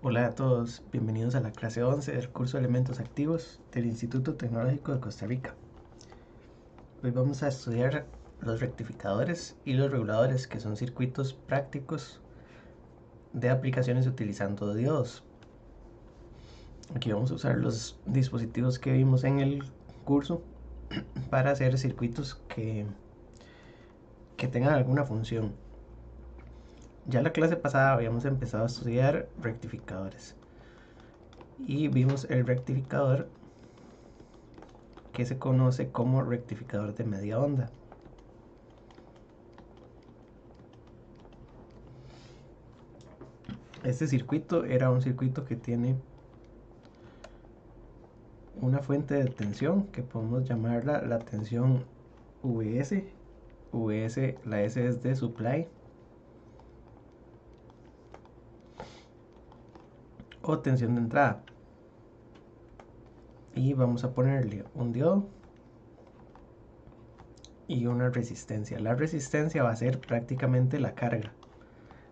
Hola a todos, bienvenidos a la clase 11 del curso de Elementos Activos del Instituto Tecnológico de Costa Rica. Hoy vamos a estudiar los rectificadores y los reguladores, que son circuitos prácticos de aplicaciones utilizando diodos. Aquí vamos a usar los dispositivos que vimos en el curso para hacer circuitos que tengan alguna función. Ya la clase pasada habíamos empezado a estudiar rectificadores y vimos el rectificador que se conoce como rectificador de media onda. Este circuito era un circuito que tiene una fuente de tensión que podemos llamarla la tensión Vs. Vs, la S es de supply, o tensión de entrada. Y vamos a ponerle un diodo y una resistencia. La resistencia va a ser prácticamente la carga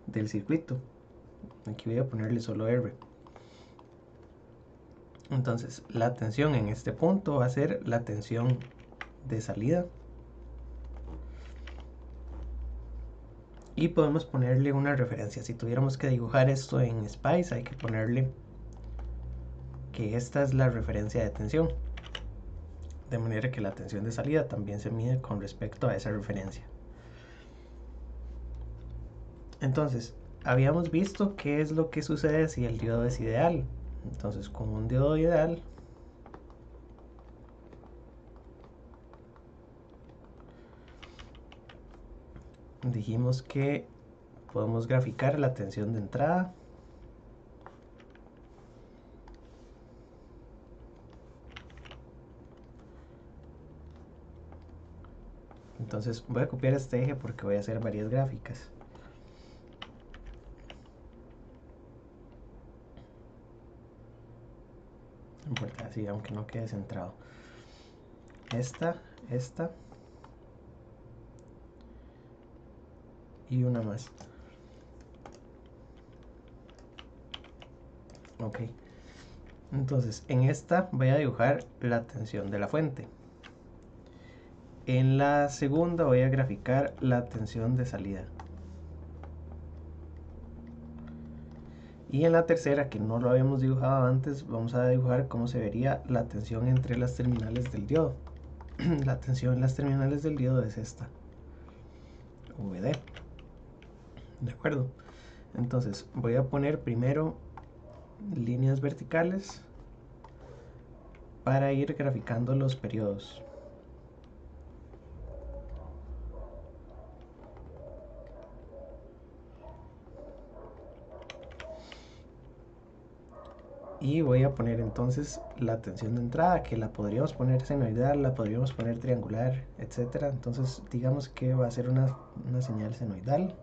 del circuito. Aquí voy a ponerle solo R. Entonces la tensión en este punto va a ser la tensión de salida. Y podemos ponerle una referencia. Si tuviéramos que dibujar esto en Spice, hay que ponerle que esta es la referencia de tensión, de manera que la tensión de salida también se mide con respecto a esa referencia. Entonces, habíamos visto qué es lo que sucede si el diodo es ideal. Entonces, con un diodo ideal, dijimos que podemos graficar la tensión de entrada, entonces voy a copiar este eje porque voy a hacer varias gráficas. No importa, así, aunque no quede centrado. Esta y una más. Ok. Entonces, en esta voy a dibujar la tensión de la fuente. En la segunda voy a graficar la tensión de salida. Y en la tercera, que no lo habíamos dibujado antes, vamos a dibujar cómo se vería la tensión entre las terminales del diodo. La tensión en las terminales del diodo es esta, VD. ¿De acuerdo? Entonces voy a poner primero líneas verticales para ir graficando los periodos. Y voy a poner entonces la tensión de entrada, que la podríamos poner senoidal, la podríamos poner triangular, etcétera. Entonces digamos que va a ser una señal senoidal.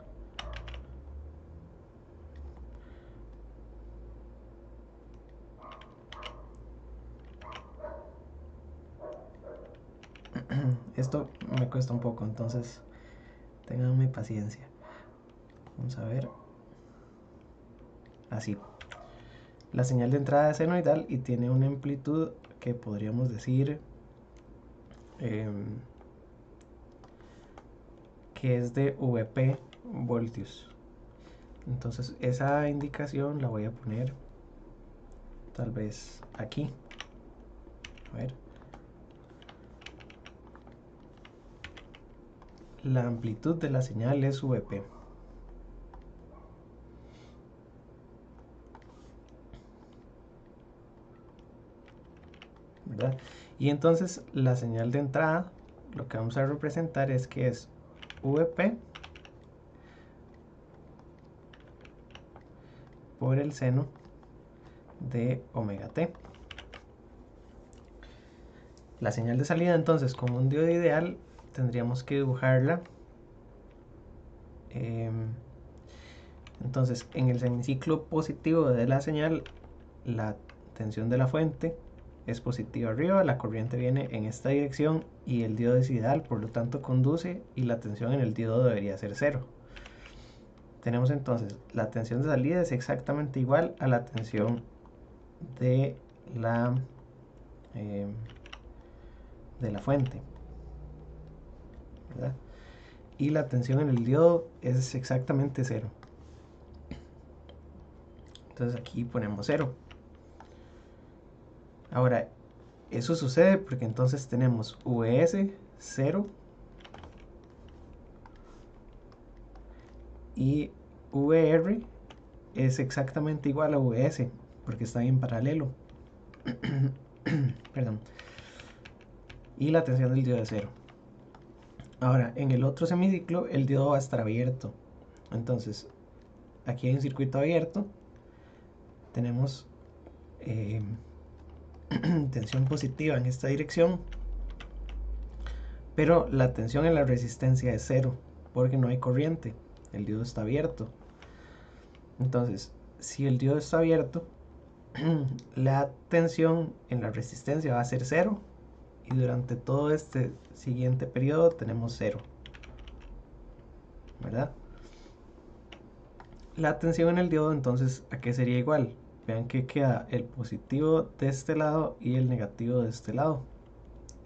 Esto me cuesta un poco, entonces tenganme paciencia. Vamos a ver. Así. La señal de entrada es senoidal y tiene una amplitud que podríamos decir que es de VP voltios. Entonces esa indicación la voy a poner tal vez aquí. A ver. La amplitud de la señal es VP. ¿Verdad? Y entonces la señal de entrada, lo que vamos a representar es que es VP por el seno de omega t. La señal de salida, entonces, con un diodo ideal, tendríamos que dibujarla. Entonces, en el semiciclo positivo de la señal, la tensión de la fuente es positiva arriba, la corriente viene en esta dirección y el diodo es ideal, por lo tanto conduce y la tensión en el diodo debería ser cero. tenemos entonces la tensión de salida es exactamente igual a la tensión de la fuente, ¿verdad? Y la tensión en el diodo es exactamente 0. Entonces aquí ponemos 0. Ahora, eso sucede porque entonces tenemos VS 0 y VR es exactamente igual a VS porque están en paralelo. Perdón. Y la tensión del diodo es 0. Ahora, en el otro semiciclo el diodo va a estar abierto. Entonces, aquí hay un circuito abierto. Tenemos tensión positiva en esta dirección, pero la tensión en la resistencia es 0 porque no hay corriente, el diodo está abierto. Entonces, si el diodo está abierto, la tensión en la resistencia va a ser 0 y durante todo este siguiente periodo tenemos 0, ¿verdad? La tensión en el diodo entonces, ¿a qué sería igual? Vean que queda el positivo de este lado y el negativo de este lado.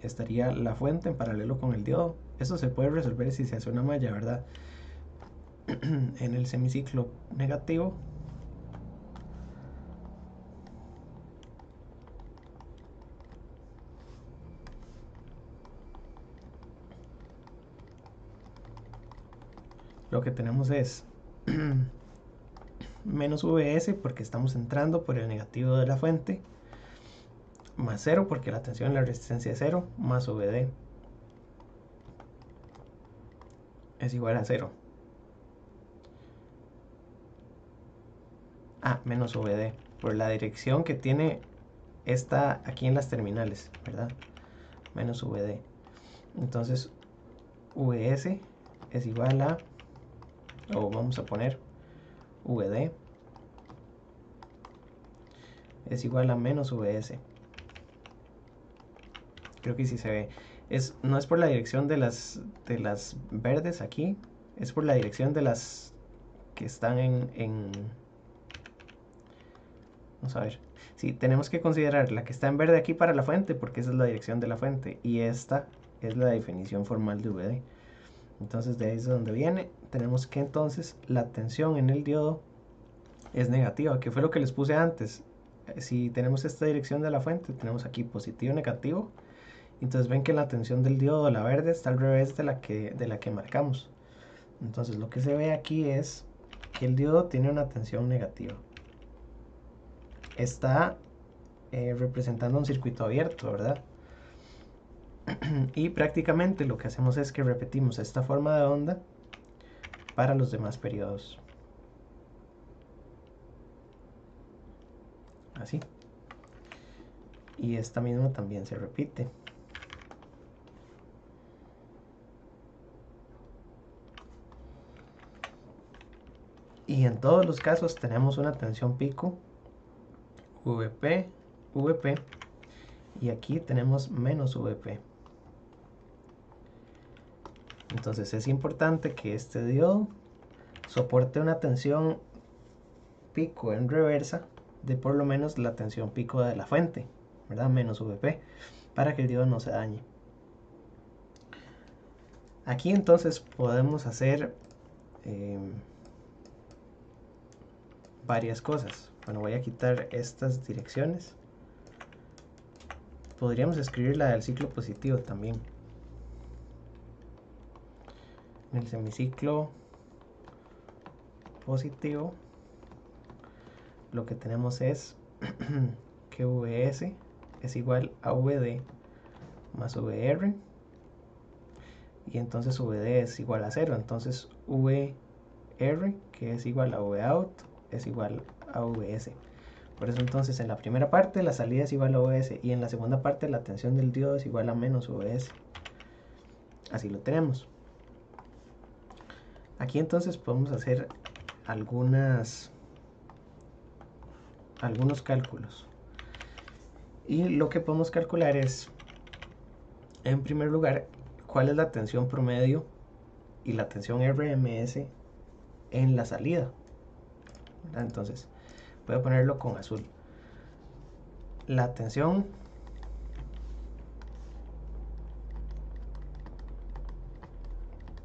Estaría la fuente en paralelo con el diodo. Eso se puede resolver si se hace una malla, ¿verdad? En el semiciclo negativo lo que tenemos es menos VS porque estamos entrando por el negativo de la fuente, más 0 porque la tensión en la resistencia es 0, más VD es igual a 0. Menos VD por la dirección que tiene esta aquí en las terminales, ¿verdad? Menos VD. Entonces VS es igual a, o vamos a poner VD es igual a menos VS. Creo que sí se ve. No es por la dirección de las verdes aquí, es por la dirección de las que están vamos a ver. Sí, tenemos que considerar la que está en verde aquí para la fuente, porque esa es la dirección de la fuente, y esta es la definición formal de VD. Entonces de ahí es donde viene. Tenemos que entonces la tensión en el diodo es negativa, que fue lo que les puse antes. Si tenemos esta dirección de la fuente, tenemos aquí positivo, negativo. Entonces ven que la tensión del diodo, la verde, está al revés de la que marcamos. Entonces lo que se ve aquí es que el diodo tiene una tensión negativa. Está representando un circuito abierto, ¿verdad? Y prácticamente lo que hacemos es que repetimos esta forma de onda para los demás periodos. Así. Y esta misma también se repite. Y en todos los casos tenemos una tensión pico VP, VP, y aquí tenemos menos VP. Entonces es importante que este diodo soporte una tensión pico en reversa de por lo menos la tensión pico de la fuente, ¿verdad? Menos VP, para que el diodo no se dañe. Aquí entonces podemos hacer varias cosas. Bueno, voy a quitar estas direcciones. Podríamos escribir la del ciclo positivo también. En el semiciclo positivo lo que tenemos es que VS es igual a VD más VR, y entonces VD es igual a 0, entonces VR, que es igual a Vout, es igual a VS. Por eso entonces en la primera parte la salida es igual a VS y en la segunda parte la tensión del diodo es igual a menos VS. Así lo tenemos. Aquí entonces podemos hacer algunos cálculos. Y lo que podemos calcular es, en primer lugar, cuál es la tensión promedio y la tensión RMS en la salida, ¿verdad? Entonces voy a ponerlo con azul. La tensión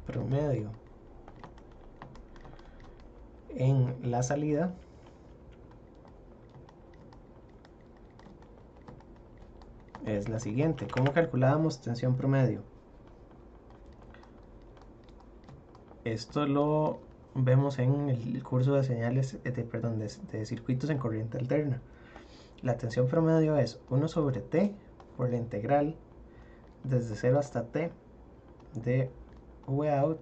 promedio en la salida es la siguiente. ¿Cómo calculábamos tensión promedio? Esto lo vemos en el curso de señales, de circuitos en corriente alterna. La tensión promedio es 1 sobre T por la integral desde 0 hasta T de Vout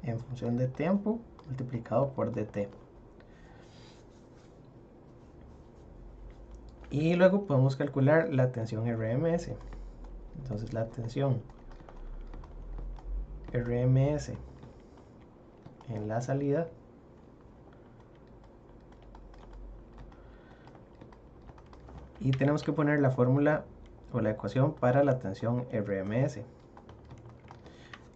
en función de tiempo multiplicado por dt. Y luego podemos calcular la tensión RMS. Entonces la tensión RMS en la salida y tenemos que poner la fórmula o la ecuación para la tensión RMS.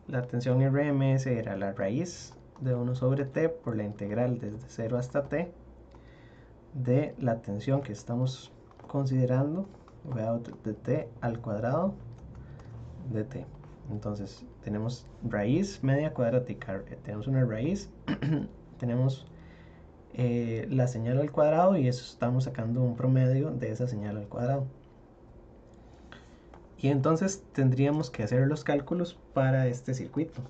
La tensión RMS era la raíz de 1 sobre T por la integral desde 0 hasta T de la tensión que estamos considerando, de T al cuadrado de T. Entonces tenemos raíz media cuadrática, tenemos una raíz, tenemos la señal al cuadrado y eso estamos sacando un promedio de esa señal al cuadrado. Y entonces tendríamos que hacer los cálculos para este circuito,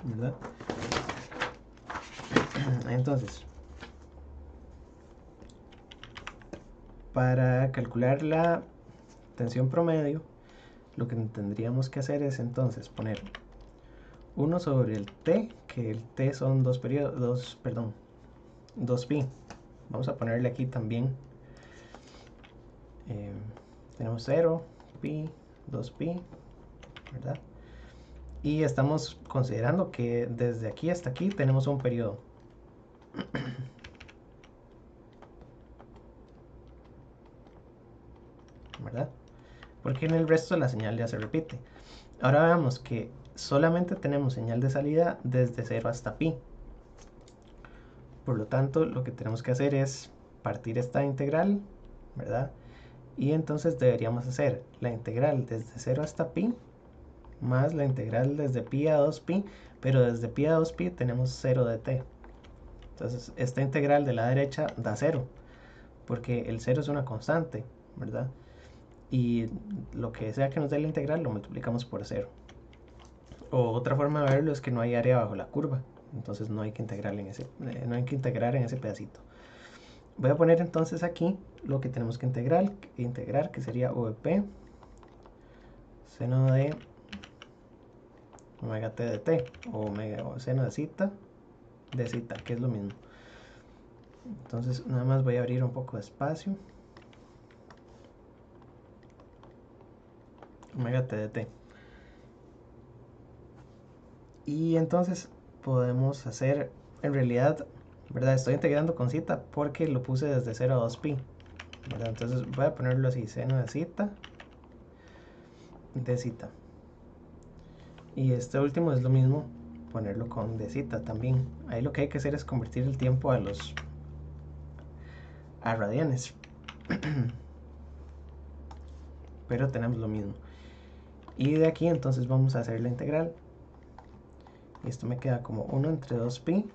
¿verdad? Entonces, para calcular la tensión promedio, lo que tendríamos que hacer es entonces poner 1 sobre el T, que el T son 2 pi. Vamos a ponerle aquí también. Tenemos 0, pi, 2 pi, ¿verdad? Y estamos considerando que desde aquí hasta aquí tenemos un periodo. ¿Verdad? Porque en el resto la señal ya se repite. Ahora veamos que solamente tenemos señal de salida desde 0 hasta pi. Por lo tanto, lo que tenemos que hacer es partir esta integral, ¿verdad? Y entonces deberíamos hacer la integral desde 0 hasta pi más la integral desde pi a 2pi, pero desde pi a 2pi tenemos 0 de t. Entonces esta integral de la derecha da 0, porque el 0 es una constante, ¿verdad? Y lo que sea que nos dé la integral lo multiplicamos por 0. O otra forma de verlo es que no hay área bajo la curva, entonces no hay que integrar en ese pedacito. Voy a poner entonces aquí lo que tenemos que integrar, que sería VP seno de omega t de t, o seno de zeta, que es lo mismo. Entonces nada más voy a abrir un poco de espacio. Omega t de t. Y entonces podemos hacer, en realidad, ¿verdad? Estoy integrando con zeta porque lo puse desde 0 a 2pi, ¿verdad? Entonces voy a ponerlo así, seno de zeta. Y este último es lo mismo, ponerlo con de zeta también. Ahí lo que hay que hacer es convertir el tiempo a radianes. Pero tenemos lo mismo. Y de aquí entonces vamos a hacer la integral. Y esto me queda como 1 entre 2pi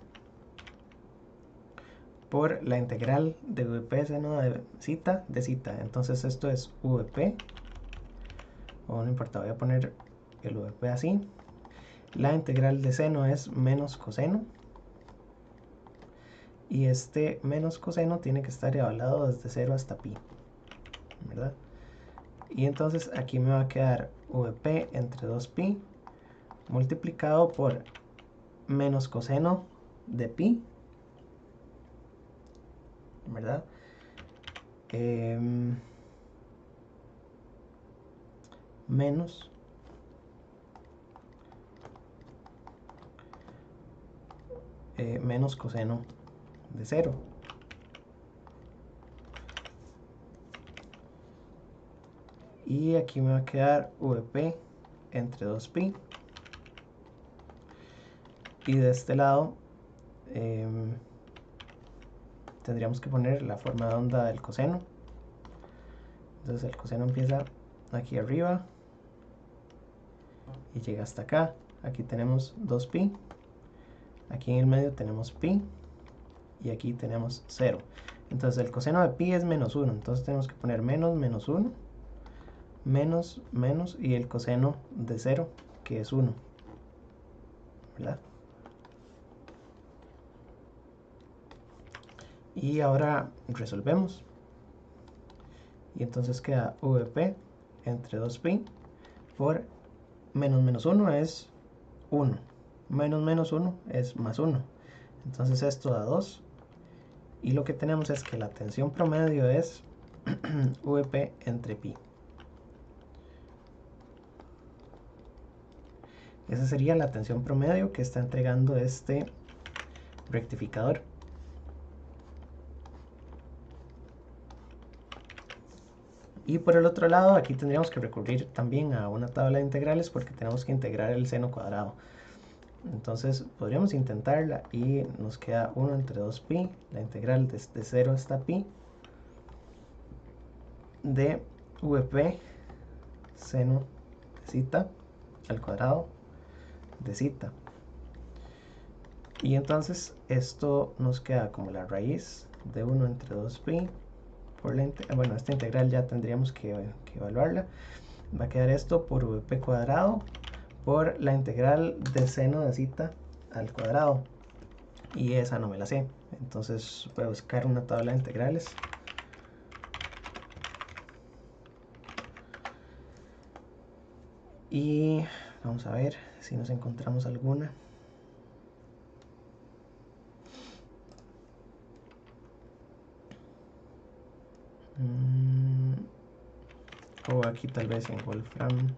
por la integral de VP seno de zeta. Entonces esto es VP, o no importa, voy a poner el VP así. La integral de seno es menos coseno, y este menos coseno tiene que estar evaluado desde 0 hasta pi, ¿verdad? Y entonces aquí me va a quedar VP entre 2pi multiplicado por menos coseno de pi, ¿verdad? Menos menos coseno de 0. Y aquí me va a quedar VP entre 2pi. Y de este lado tendríamos que poner la forma de onda del coseno. Entonces el coseno empieza aquí arriba y llega hasta acá. Aquí tenemos 2pi, aquí en el medio tenemos pi y aquí tenemos 0. Entonces el coseno de pi es menos 1, entonces tenemos que poner menos menos 1, menos menos y el coseno de 0, que es 1, ¿verdad? Y ahora resolvemos. Y entonces queda VP entre 2pi por menos menos 1 es 1. Menos menos 1 es más 1. Entonces esto da 2. Y lo que tenemos es que la tensión promedio es VP entre pi. Esa sería la tensión promedio que está entregando este rectificador. Y por el otro lado, aquí tendríamos que recurrir también a una tabla de integrales porque tenemos que integrar el seno cuadrado. Entonces podríamos intentarla y nos queda 1 entre 2pi, la integral desde 0 hasta pi de VP seno de zeta al cuadrado de zeta. Y entonces esto nos queda como la raíz de 1 entre 2pi por la bueno, esta integral ya tendríamos que evaluarla. Va a quedar esto por VP cuadrado por la integral de seno de zeta al cuadrado. Y esa no me la sé. Entonces voy a buscar una tabla de integrales. Y vamos a ver si nos encontramos alguna. O aquí tal vez en Wolfram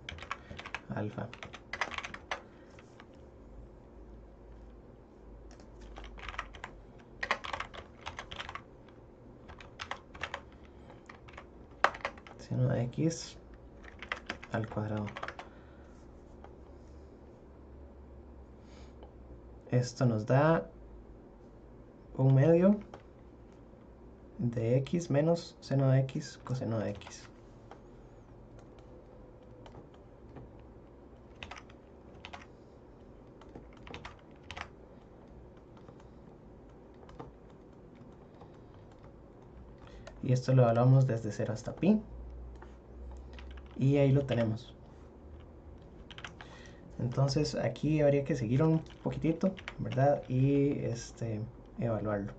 alfa. Seno de x al cuadrado. Esto nos da 1/2 de x menos seno de x coseno de x. Y esto lo evaluamos desde 0 hasta pi. Y ahí lo tenemos. Entonces aquí habría que seguir un poquitito, ¿verdad? Y evaluarlo.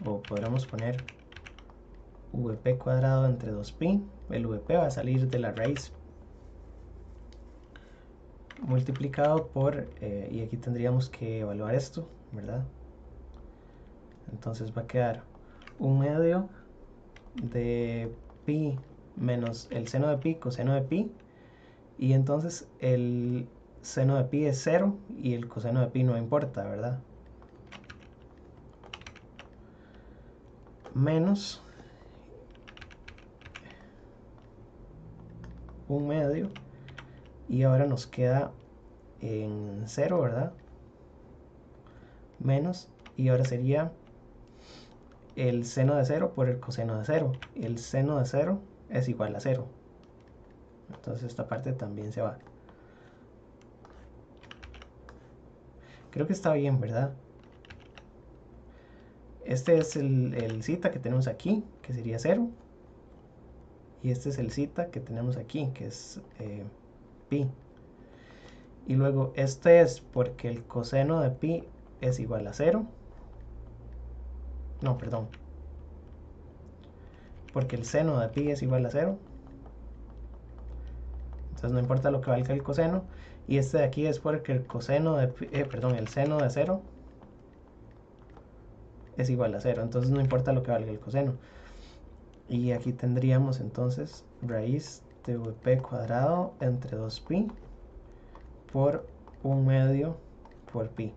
O podríamos poner VP cuadrado entre 2pi. El VP va a salir de la raíz multiplicado por, y aquí tendríamos que evaluar esto, ¿verdad? Entonces va a quedar 1/2 de pi menos el seno de pi coseno de pi. Y entonces el seno de pi es 0 y el coseno de pi no importa, ¿verdad? Menos 1/2 y ahora nos queda en 0, ¿verdad? Menos, y ahora sería el seno de 0 por el coseno de 0. El seno de 0 es igual a 0. Entonces esta parte también se va. Creo que está bien, ¿verdad? Este es el zeta que tenemos aquí, que sería 0. Y este es el zeta que tenemos aquí, que es pi. Y luego este es porque el coseno de pi es igual a 0. No, perdón. Porque el seno de pi es igual a 0. Entonces no importa lo que valga el coseno. Y este de aquí es porque el coseno de pi, el seno de 0 es igual a 0. Entonces no importa lo que valga el coseno. Y aquí tendríamos entonces raíz de VP cuadrado entre 2pi por 1/2 por pi.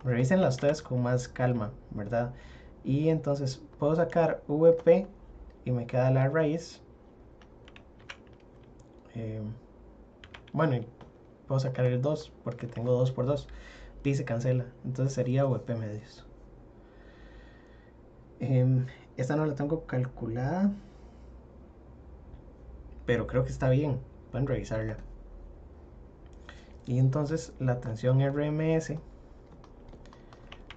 Revísenla ustedes con más calma, ¿verdad? Y entonces puedo sacar VP y me queda la raíz Bueno, y puedo sacar el 2 porque tengo 2 por 2. Pi se cancela, entonces sería VP medios. Esta no la tengo calculada, pero creo que está bien. Pueden revisarla. Y entonces la tensión RMS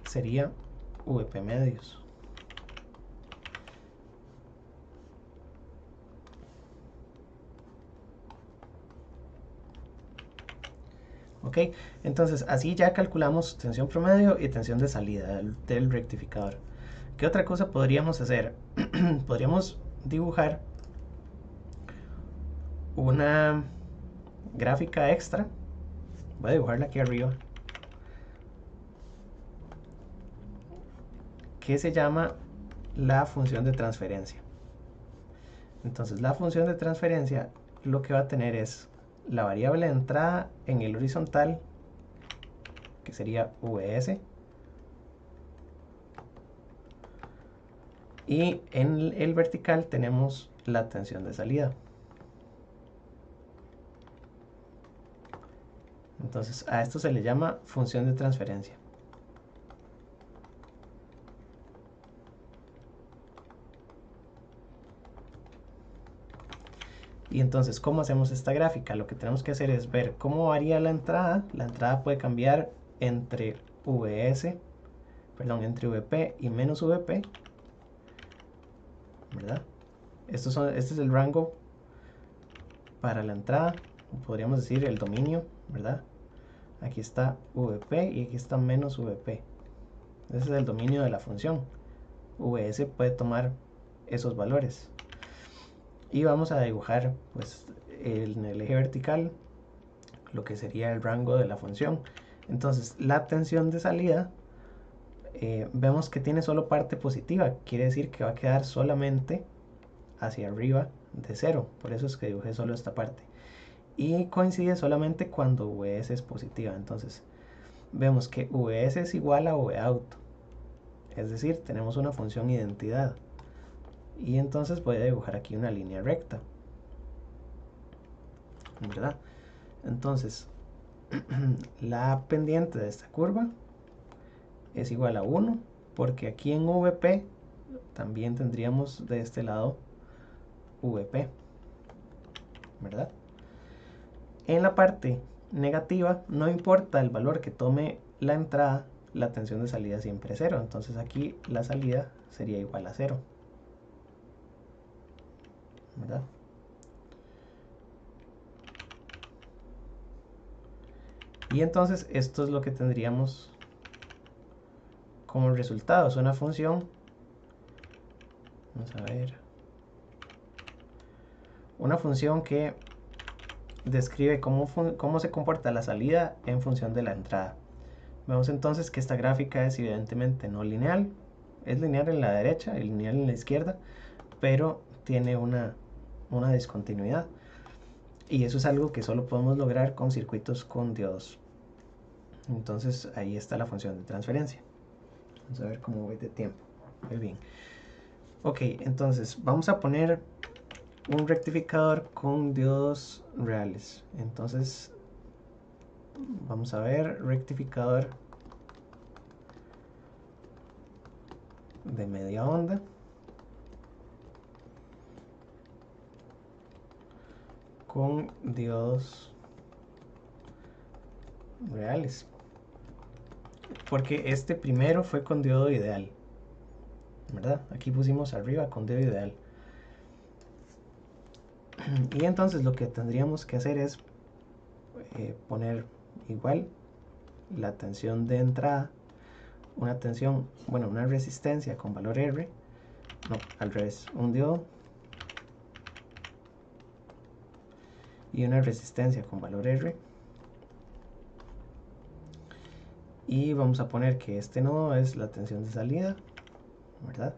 sería VP medios. Ok, entonces así ya calculamos tensión promedio y tensión de salida del rectificador. ¿Qué otra cosa podríamos hacer? Podríamos dibujar una gráfica extra. Voy a dibujarla aquí arriba, que se llama la función de transferencia. Entonces la función de transferencia lo que va a tener es la variable de entrada en el horizontal, que sería Vs, y en el vertical tenemos la tensión de salida. Entonces a esto se le llama función de transferencia. Y entonces, ¿cómo hacemos esta gráfica? Lo que tenemos que hacer es ver cómo varía la entrada. La entrada puede cambiar entre entre VP y menos VP, ¿verdad? Este es el rango para la entrada, podríamos decir el dominio, ¿verdad? Aquí está VP y aquí está menos VP. Ese es el dominio de la función. Vs puede tomar esos valores. Y vamos a dibujar pues en el eje vertical lo que sería el rango de la función. Entonces la tensión de salida vemos que tiene solo parte positiva, quiere decir que va a quedar solamente hacia arriba de 0, por eso es que dibujé solo esta parte. Y coincide solamente cuando Vs es positiva, entonces vemos que Vs es igual a Vout, es decir, tenemos una función identidad. Y entonces voy a dibujar aquí una línea recta, ¿verdad? Entonces, la pendiente de esta curva es igual a 1, porque aquí en VP también tendríamos de este lado VP, ¿verdad? En la parte negativa, no importa el valor que tome la entrada, la tensión de salida siempre es 0. Entonces aquí la salida sería igual a 0, ¿verdad? Y entonces esto es lo que tendríamos como resultado. Es una función, vamos a ver, una función que describe cómo se comporta la salida en función de la entrada. Vemos entonces que esta gráfica es evidentemente no lineal. Es lineal en la derecha y lineal en la izquierda, pero tiene una discontinuidad. Y eso es algo que solo podemos lograr con circuitos con diodos. Entonces ahí está la función de transferencia. Vamos a ver cómo voy de tiempo. Muy bien. Ok, entonces vamos a poner un rectificador con diodos reales. Entonces vamos a ver rectificador de media onda con diodos reales, porque este primero fue con diodo ideal, ¿verdad? Aquí pusimos arriba con diodo ideal. Y entonces lo que tendríamos que hacer es poner igual la tensión de entrada, una tensión, bueno, una resistencia con valor R, no, al revés, un diodo y una resistencia con valor R. Y vamos a poner que este nodo es la tensión de salida, ¿verdad?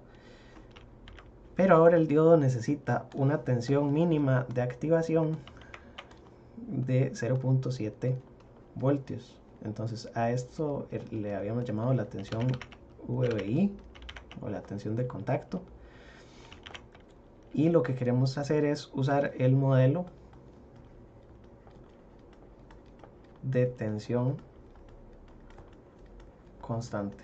Pero ahora el diodo necesita una tensión mínima de activación de 0.7 voltios. Entonces a esto le habíamos llamado la tensión VBI o la tensión de contacto. Y lo que queremos hacer es usar el modelo de tensión constante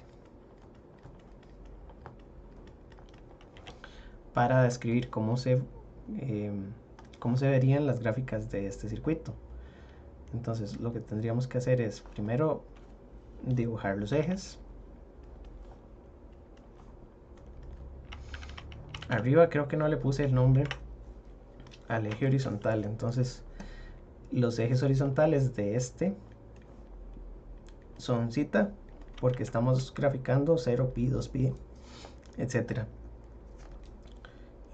para describir cómo se verían las gráficas de este circuito. Entonces lo que tendríamos que hacer es primero dibujar los ejes. Arriba creo que no le puse el nombre al eje horizontal, entonces los ejes horizontales de este son zeta, porque estamos graficando 0pi, 2pi, etcétera.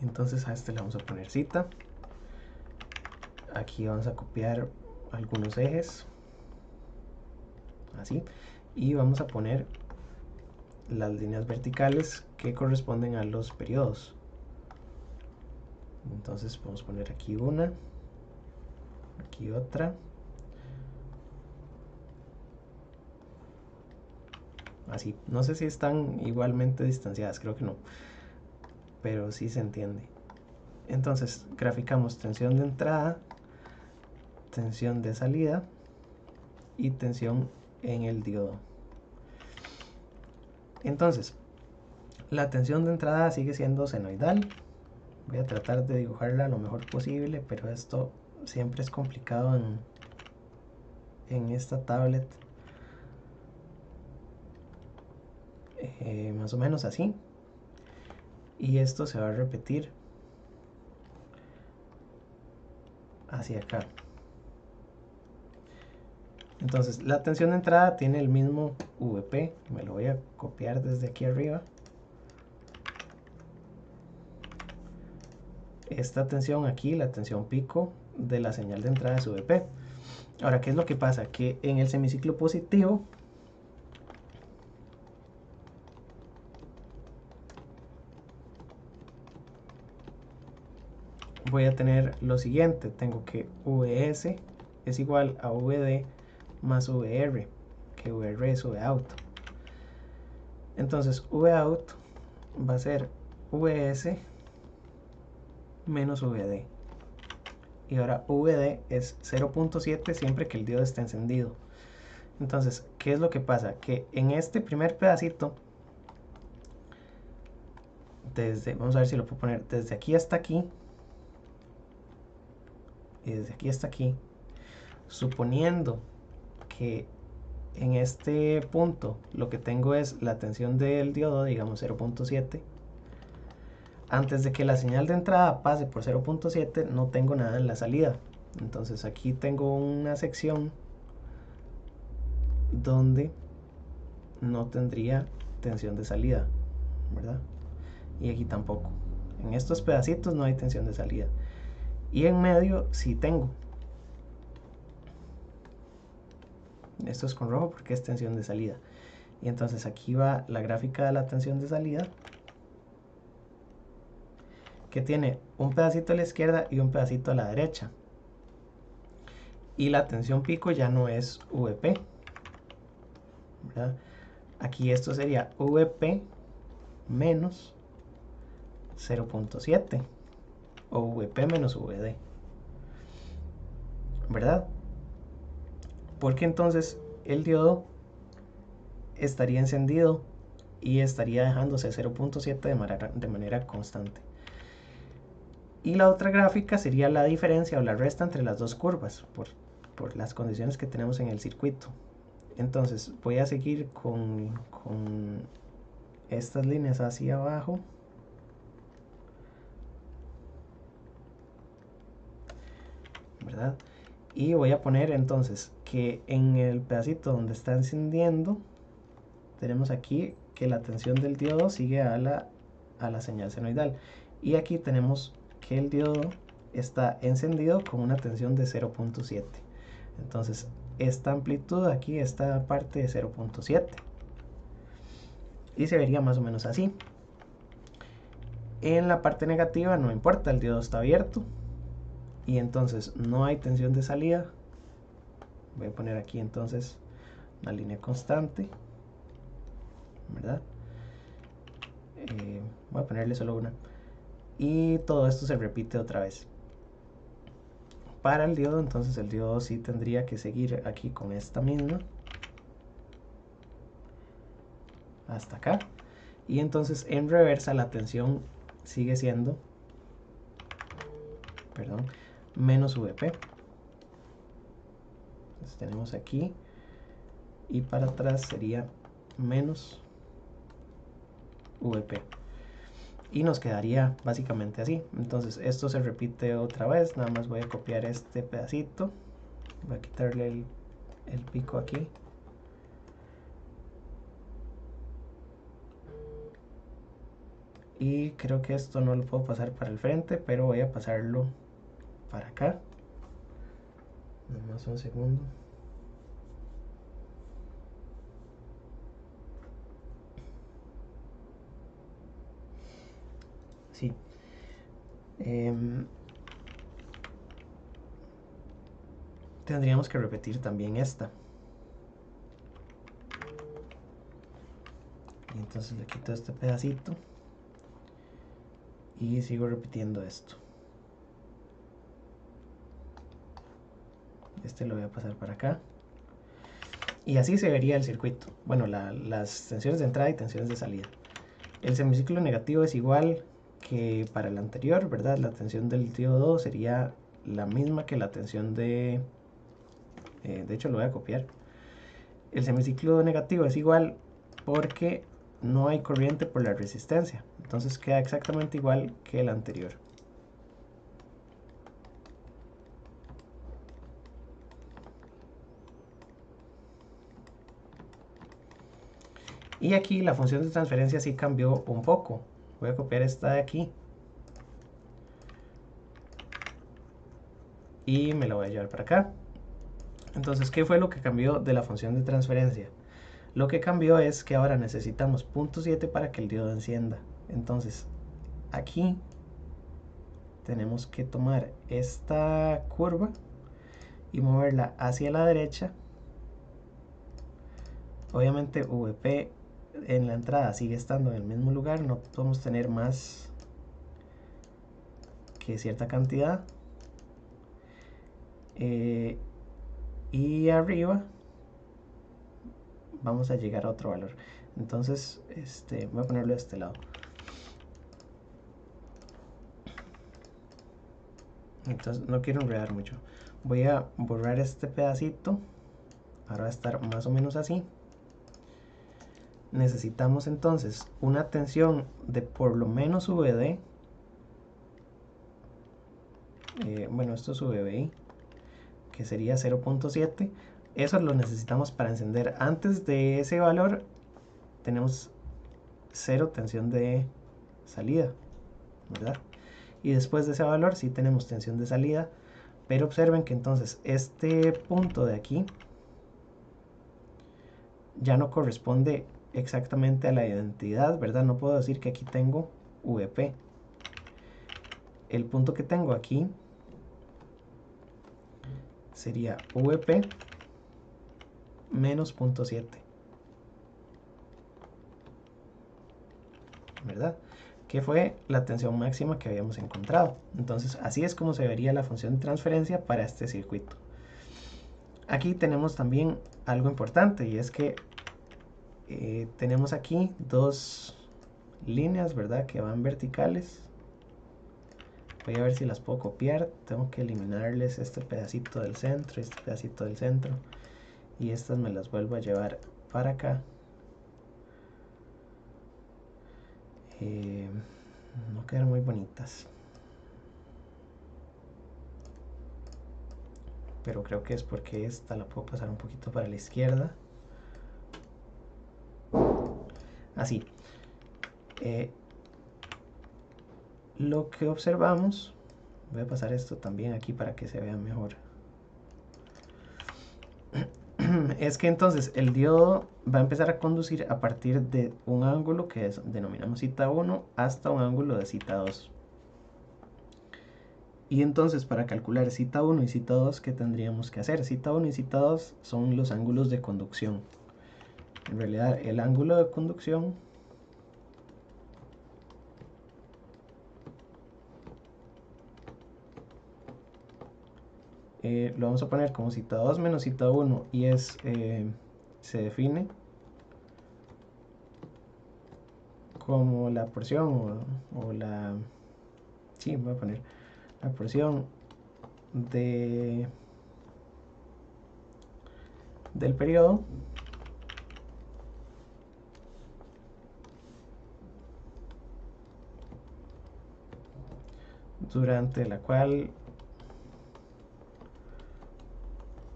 Entonces a este le vamos a poner zeta. Aquí vamos a copiar algunos ejes, así, y vamos a poner las líneas verticales que corresponden a los periodos. Entonces podemos poner aquí una, aquí otra, así. No sé si están igualmente distanciadas, creo que no, pero sí se entiende. Entonces graficamos tensión de entrada, tensión de salida y tensión en el diodo. Entonces la tensión de entrada sigue siendo senoidal. Voy a tratar de dibujarla lo mejor posible, pero esto siempre es complicado en esta tablet. Más o menos así. Y esto se va a repetir hacia acá. Entonces la tensión de entrada tiene el mismo VP. Me lo voy a copiar desde aquí arriba. Esta tensión aquí, la tensión pico de la señal de entrada es VP. Ahora, ¿qué es lo que pasa? Que en el semiciclo positivo voy a tener lo siguiente. Tengo que VS es igual a VD más VR, que VR es Vout. Entonces Vout va a ser VS menos VD. Y ahora VD es 0.7 siempre que el diodo esté encendido. Entonces, ¿qué es lo que pasa? Que en este primer pedacito, vamos a ver si lo puedo poner desde aquí hasta aquí, y desde aquí hasta aquí, suponiendo que en este punto lo que tengo es la tensión del diodo, digamos 0.7, antes de que la señal de entrada pase por 0.7 no tengo nada en la salida. Entonces aquí tengo una sección donde no tendría tensión de salida, ¿verdad? Y aquí tampoco. En estos pedacitos no hay tensión de salida. Y en medio sí tengo. Esto es con rojo porque es tensión de salida. Y entonces aquí va la gráfica de la tensión de salida, que tiene un pedacito a la izquierda y un pedacito a la derecha. Y la tensión pico ya no es VP, ¿verdad? Aquí esto sería VP menos 0.7 o VP menos VD, ¿verdad? Porque entonces el diodo estaría encendido y estaría dejándose 0.7 de manera constante. Y la otra gráfica sería la diferencia o la resta entre las dos curvas por las condiciones que tenemos en el circuito. Entonces voy a seguir con estas líneas hacia abajo. ¿Verdad? Y voy a poner entonces que en el pedacito donde está encendiendo tenemos aquí que la tensión del diodo sigue a la señal senoidal, y aquí tenemos que el diodo está encendido con una tensión de 0.7. entonces esta amplitud aquí, esta parte de 0.7, y se vería más o menos así. En la parte negativa no importa, el diodo está abierto y entonces no hay tensión de salida. Voy a poner aquí entonces una línea constante, ¿verdad? Voy a ponerle solo una, y todo esto se repite otra vez. para el diodo, entonces el diodo sí tendría que seguir aquí con esta misma hasta acá, y entonces en reversa la tensión sigue siendo, perdón, menos VP. Entonces tenemos aquí, y para atrás sería menos VP, y nos quedaría básicamente así. Entonces esto se repite otra vez, nada más voy a copiar este pedacito, voy a quitarle el pico aquí, y creo que esto no lo puedo pasar para el frente, pero voy a pasarlo para acá. Nada más un segundo. Sí. Tendríamos que repetir también esta. Y entonces le quito este pedacito y sigo repitiendo esto. Este lo voy a pasar para acá. Y así se vería el circuito. Bueno, las tensiones de entrada y tensiones de salida. El semiciclo negativo es igual que para el anterior, ¿verdad? La tensión del diodo sería la misma que la tensión de hecho lo voy a copiar. El semiciclo negativo es igual porque no hay corriente por la resistencia. Entonces queda exactamente igual que el anterior. Y aquí la función de transferencia sí cambió un poco. Voy a copiar esta de aquí. Y me la voy a llevar para acá. Entonces, ¿qué fue lo que cambió de la función de transferencia? Lo que cambió es que ahora necesitamos 0.7 para que el diodo encienda. Entonces, aquí tenemos que tomar esta curva y moverla hacia la derecha. Obviamente VP en la entrada sigue estando en el mismo lugar, no podemos tener más que cierta cantidad. Y arriba vamos a llegar a otro valor. Entonces voy a ponerlo de este lado. Entonces no quiero enredar mucho. Voy a borrar este pedacito. Ahora va a estar más o menos así. Necesitamos entonces una tensión de por lo menos VD. Bueno, esto es VBI, que sería 0.7. Eso lo necesitamos para encender. Antes de ese valor tenemos 0 tensión de salida, ¿verdad? Y después de ese valor sí tenemos tensión de salida, pero observen que entonces este punto de aquí ya no corresponde exactamente a la identidad, ¿verdad? No puedo decir que aquí tengo VP. El punto que tengo aquí sería VP menos 0.7, ¿verdad? Que fue la tensión máxima que habíamos encontrado. Entonces así es como se vería la función de transferencia para este circuito. Aquí tenemos también algo importante, y es que tenemos aquí dos líneas, ¿verdad? Que van verticales. Voy a ver si las puedo copiar. Tengo que eliminarles este pedacito del centro, este pedacito del centro, y estas me las vuelvo a llevar para acá. No quedan muy bonitas, pero creo que es porque esta la puedo pasar un poquito para la izquierda. Así. Lo que observamos, voy a pasar esto también aquí para que se vea mejor, es que entonces el diodo va a empezar a conducir a partir de un ángulo que denominamos cita 1 hasta un ángulo de cita 2. Y entonces para calcular cita 1 y cita 2, ¿qué tendríamos que hacer? Cita 1 y cita 2 son los ángulos de conducción. En realidad el ángulo de conducción lo vamos a poner como cita 2 menos cita 1 y se define como la porción o la... Sí, voy a poner la porción del periodo durante la cual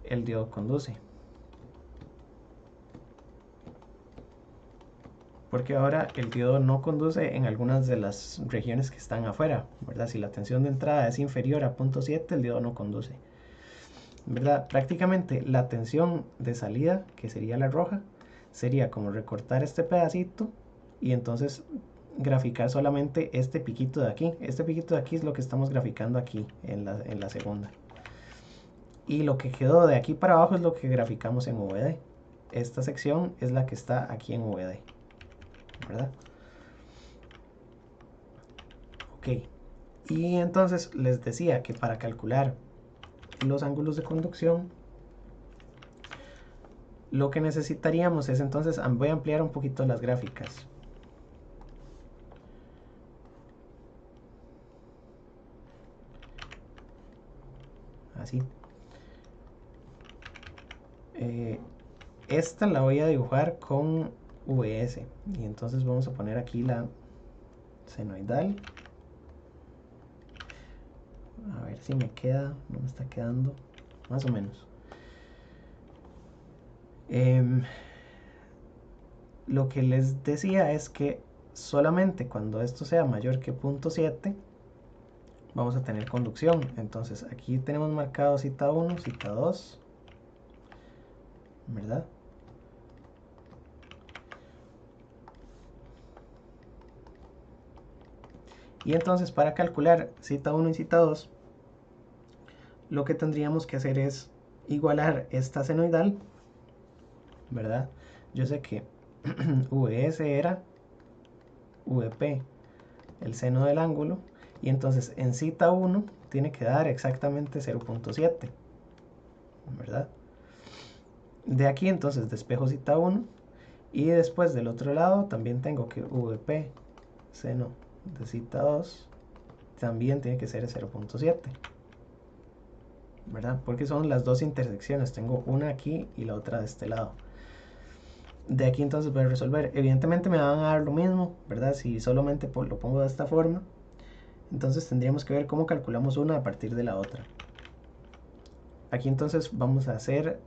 el diodo conduce. Porque ahora el diodo no conduce en algunas de las regiones que están afuera, ¿verdad? Si la tensión de entrada es inferior a 0.7, el diodo no conduce, ¿verdad? Prácticamente la tensión de salida, que sería la roja, sería como recortar este pedacito y entonces graficar solamente este piquito de aquí. Este piquito de aquí es lo que estamos graficando aquí en la segunda. Y lo que quedó de aquí para abajo es lo que graficamos en VD. Esta sección es la que está aquí en VD, ¿verdad? Ok. Y entonces les decía que para calcular los ángulos de conducción, lo que necesitaríamos es entonces, voy a ampliar un poquito las gráficas. Así. Esta la voy a dibujar con VS. Y entonces vamos a poner aquí la senoidal. A ver si me queda, no me está quedando, más o menos. Lo que les decía es que solamente cuando esto sea mayor que 0.7 vamos a tener conducción. Entonces aquí tenemos marcado cita 1, cita 2, ¿verdad? Y entonces para calcular cita 1 y cita 2, lo que tendríamos que hacer es igualar esta senoidal, ¿verdad? Yo sé que VS era VP, el seno del ángulo, y entonces en cita 1 tiene que dar exactamente 0.7, ¿verdad? De aquí entonces despejo cita 1 y después del otro lado también tengo que VP seno de cita 2 también tiene que ser 0.7, ¿verdad? Porque son las dos intersecciones, tengo una aquí y la otra de este lado. De aquí entonces voy a resolver, evidentemente me van a dar lo mismo, ¿verdad? Si solamente lo pongo de esta forma, entonces tendríamos que ver cómo calculamos una a partir de la otra. Aquí entonces vamos a hacer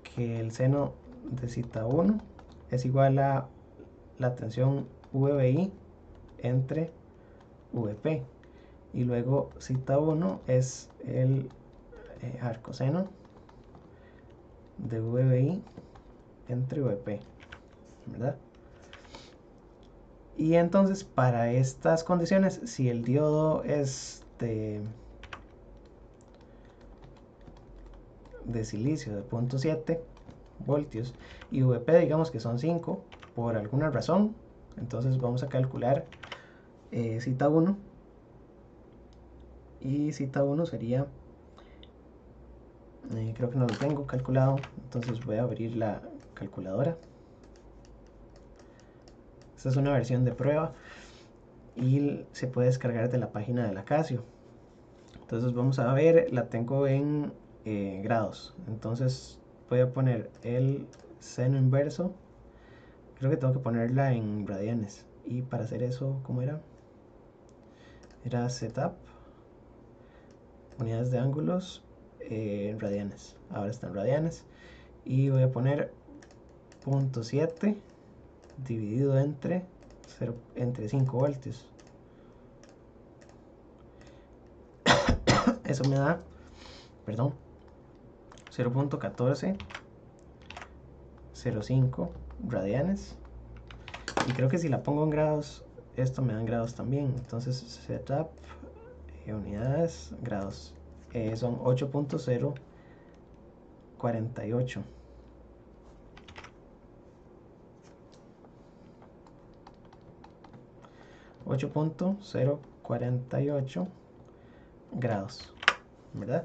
que el seno de cita 1 es igual a la tensión VBI entre VP. Y luego cita 1 es el arcoseno de VBI entre VP, ¿verdad? Y entonces para estas condiciones, si el diodo es de silicio de 0.7 voltios y VP digamos que son 5 por alguna razón, entonces vamos a calcular cita 1 y cita 1 sería, creo que no lo tengo calculado, entonces voy a abrir la calculadora. Esta es una versión de prueba y se puede descargar de la página de la Casio. Entonces vamos a ver, la tengo en grados, entonces voy a poner el seno inverso, creo que tengo que ponerla en radianes, y para hacer eso, ¿cómo era? Era setup, unidades de ángulos, radianes, ahora están radianes, y voy a poner 0.7 dividido entre 5 voltios. Eso me da, perdón, 0.1405 radianes. Y creo que si la pongo en grados, esto me da en grados también. Entonces, setup, unidades, grados. Son 8.048. 8.048 grados. ¿verdad?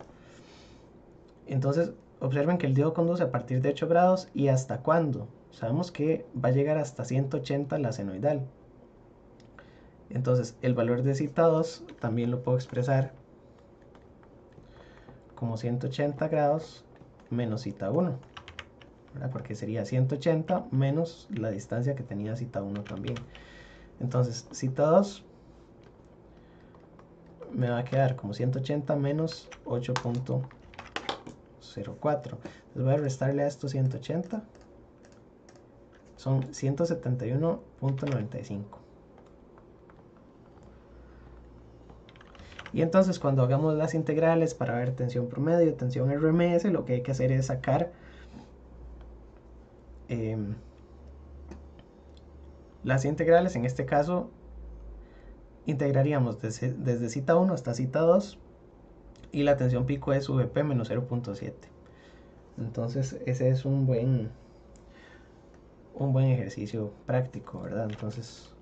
Entonces observen que el diodo conduce a partir de 8 grados y hasta cuándo. Sabemos que va a llegar hasta 180 la senoidal. Entonces el valor de cita 2 también lo puedo expresar como 180 grados menos cita 1, ¿verdad? Porque sería 180 menos la distancia que tenía cita 1 también. Entonces cita 2 me va a quedar como 180 menos 8.04. Entonces voy a restarle a esto 180. Son 171.95. Y entonces cuando hagamos las integrales para ver tensión promedio, tensión RMS, lo que hay que hacer es sacar las integrales. En este caso integraríamos desde cita 1 hasta cita 2 y la tensión pico es VP menos 0.7. Entonces ese es un buen ejercicio práctico, ¿verdad? Entonces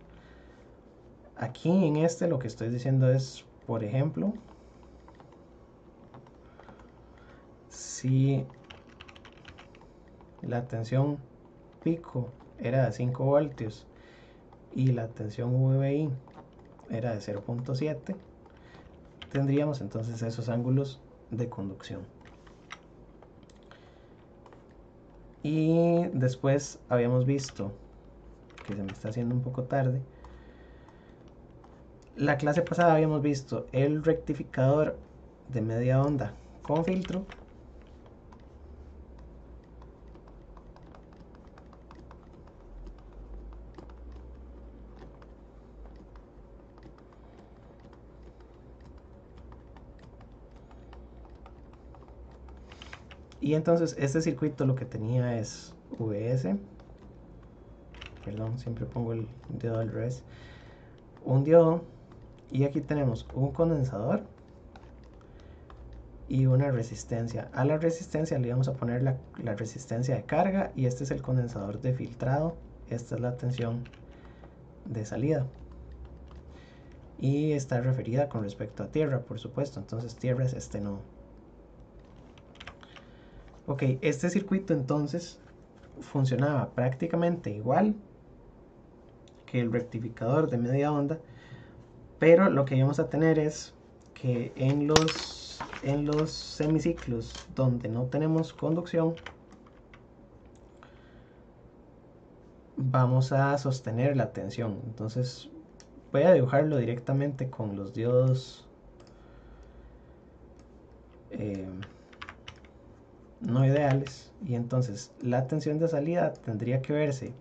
aquí en este lo que estoy diciendo es, por ejemplo, si la tensión pico era de 5 voltios y la tensión VBI era de 0.7, tendríamos entonces esos ángulos de conducción. Y después habíamos visto, que se me está haciendo un poco tarde, la clase pasada habíamos visto el rectificador de media onda con filtro. Y entonces este circuito lo que tenía es VS, perdón, siempre pongo el diodo al revés, un diodo, y aquí tenemos un condensador y una resistencia. A la resistencia le vamos a poner la resistencia de carga, y este es el condensador de filtrado, esta es la tensión de salida y está referida con respecto a tierra, por supuesto. Entonces tierra es este nodo. Ok, este circuito entonces funcionaba prácticamente igual que el rectificador de media onda, pero lo que vamos a tener es que en los semiciclos donde no tenemos conducción, vamos a sostener la tensión. Entonces voy a dibujarlo directamente con los diodos no ideales, y entonces la tensión de salida tendría que verse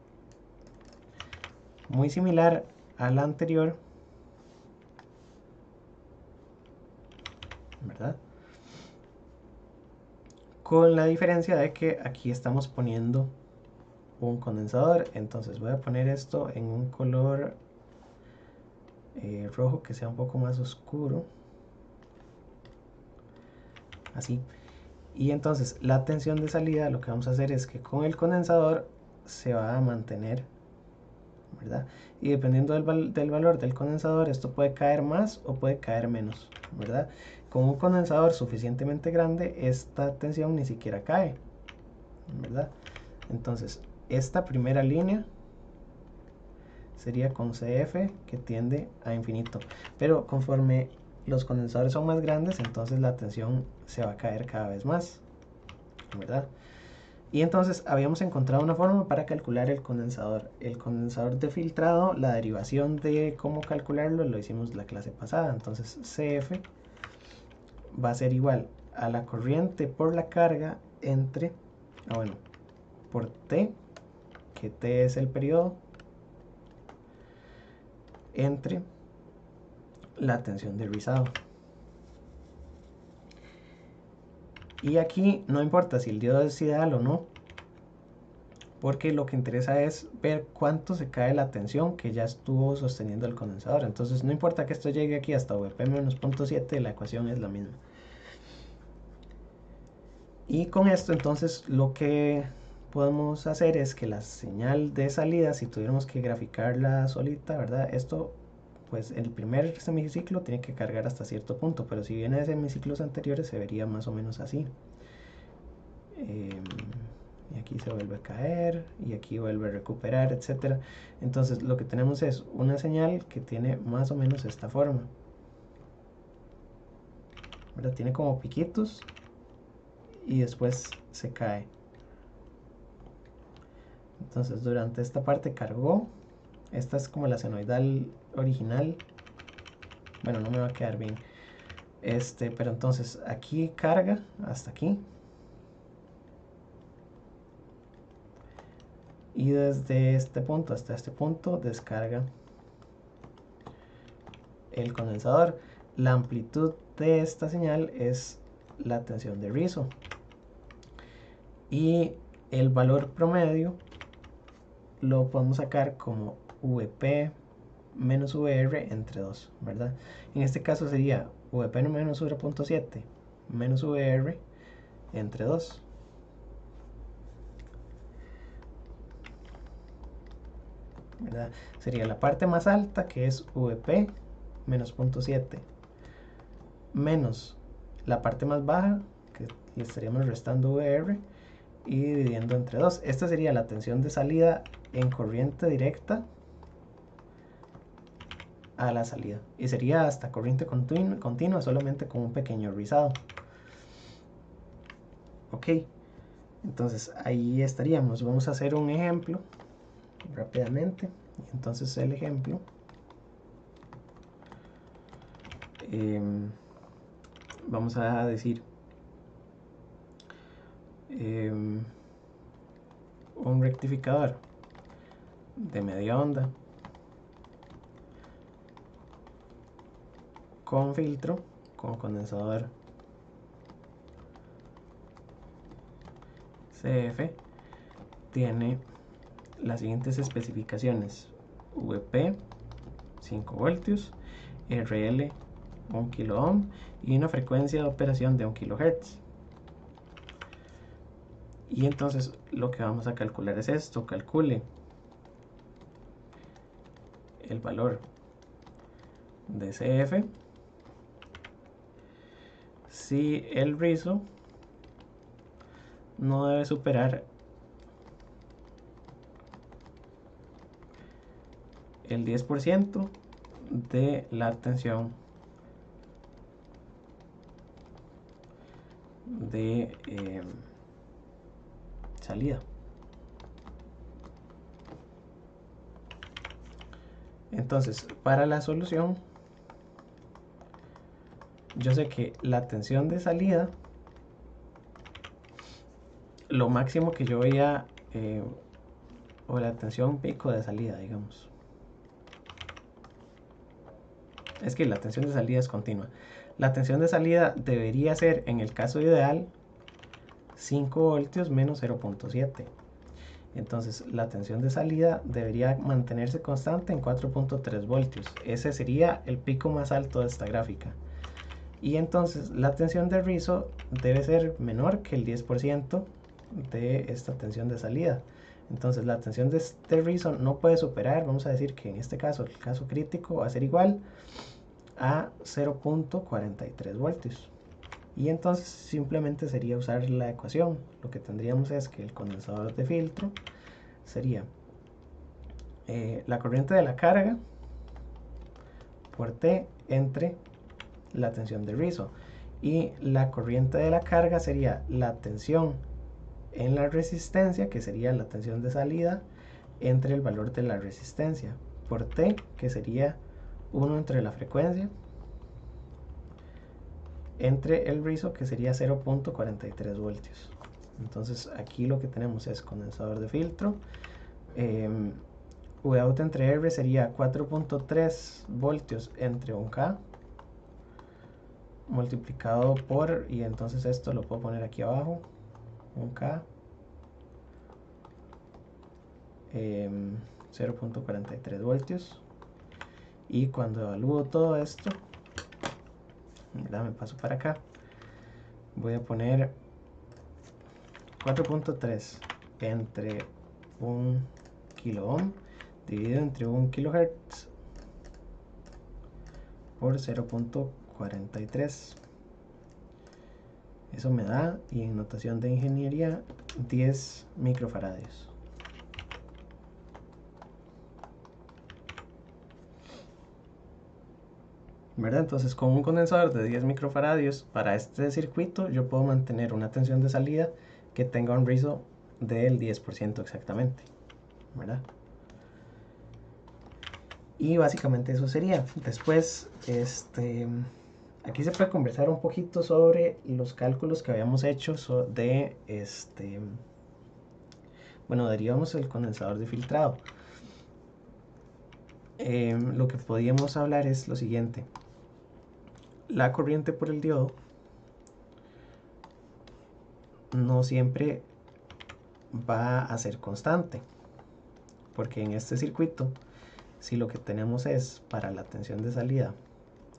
muy similar a la anterior, ¿verdad? Con la diferencia de que aquí estamos poniendo un condensador. Entonces voy a poner esto en un color rojo que sea un poco más oscuro, así. Y entonces la tensión de salida, lo que vamos a hacer es que con el condensador se va a mantener, ¿verdad? Y dependiendo del valor del condensador, esto puede caer más o puede caer menos, ¿verdad? Con un condensador suficientemente grande, esta tensión ni siquiera cae, ¿verdad? Entonces esta primera línea sería con CF, que tiende a infinito, pero conforme los condensadores son más grandes, entonces la tensión se va a caer cada vez más, ¿verdad? Y entonces habíamos encontrado una forma para calcular el condensador de filtrado. La derivación de cómo calcularlo lo hicimos la clase pasada. Entonces CF va a ser igual a la corriente por la carga entre, por T, que T es el periodo, entre la tensión de rizado. Y aquí no importa si el diodo es ideal o no, porque lo que interesa es ver cuánto se cae la tensión que ya estuvo sosteniendo el condensador. Entonces no importa que esto llegue aquí hasta VP menos 0.7, la ecuación es la misma. Y con esto entonces lo que podemos hacer es que la señal de salida, si tuviéramos que graficarla solita, ¿verdad? Esto pues el primer semiciclo tiene que cargar hasta cierto punto, pero si viene de semiciclos anteriores se vería más o menos así. Y aquí se vuelve a caer y aquí vuelve a recuperar, etcétera. Entonces lo que tenemos es una señal que tiene más o menos esta forma, ¿verdad? Tiene como piquitos y después se cae. Entonces durante esta parte cargó. Esta es como la senoidal original. Bueno, no me va a quedar bien. Pero entonces aquí carga hasta aquí. Y desde este punto hasta este punto descarga el condensador. La amplitud de esta señal es la tensión de rizo. Y el valor promedio lo podemos sacar como VP menos VR entre 2, ¿verdad? En este caso sería VP menos 0.7 menos VR entre 2. ¿Verdad? Sería la parte más alta, que es VP menos 0.7 menos la parte más baja, que le estaríamos restando VR y dividiendo entre 2. Esta sería la tensión de salida en corriente directa a la salida, y sería hasta corriente continua solamente con un pequeño rizado. Ok, entonces ahí estaríamos. Vamos a hacer un ejemplo rápidamente. Entonces el ejemplo, vamos a decir un rectificador de media onda con filtro, con condensador CF, tiene las siguientes especificaciones: VP 5 voltios, RL 1 kilo ohm y una frecuencia de operación de 1 kHz. Y entonces lo que vamos a calcular es esto: calcule el valor de CF si el rizo no debe superar el 10% de la tensión de salida. Entonces, para la solución, yo sé que la tensión de salida, lo máximo que yo veía, o la tensión pico de salida, digamos, es que la tensión de salida es continua. La tensión de salida debería ser, en el caso ideal, 5 voltios menos 0.7. Entonces la tensión de salida debería mantenerse constante en 4.3 voltios. Ese sería el pico más alto de esta gráfica. Y entonces la tensión de rizo debe ser menor que el 10% de esta tensión de salida. Entonces la tensión de rizo no puede superar, vamos a decir que en este caso, el caso crítico, va a ser igual a 0.43 voltios. Y entonces simplemente sería usar la ecuación. Lo que tendríamos es que el condensador de filtro sería la corriente de la carga por T entre la tensión de rizo. Y la corriente de la carga sería la tensión en la resistencia, que sería la tensión de salida, entre el valor de la resistencia, por T, que sería 1 entre la frecuencia, entre el rizo, que sería 0.43 voltios. Entonces aquí lo que tenemos es condensador de filtro. Vout entre R sería 4.3 voltios entre 1K multiplicado por, y entonces esto lo puedo poner aquí abajo, 1K 0.43 voltios. Y cuando evalúo todo esto, me paso para acá, voy a poner 4.3 entre 1 kilo ohm dividido entre 1 kilohertz por 0.43. Eso me da, y en notación de ingeniería, 10 microfaradios. ¿Verdad? Entonces, con un condensador de 10 microfaradios para este circuito, yo puedo mantener una tensión de salida que tenga un rizo del 10% exactamente, ¿verdad? Y básicamente eso sería. Después, aquí se puede conversar un poquito sobre los cálculos que habíamos hecho de, bueno, derivamos el condensador de filtrado. Lo que podíamos hablar es lo siguiente. La corriente por el diodo no siempre va a ser constante, porque en este circuito, si lo que tenemos es para la tensión de salida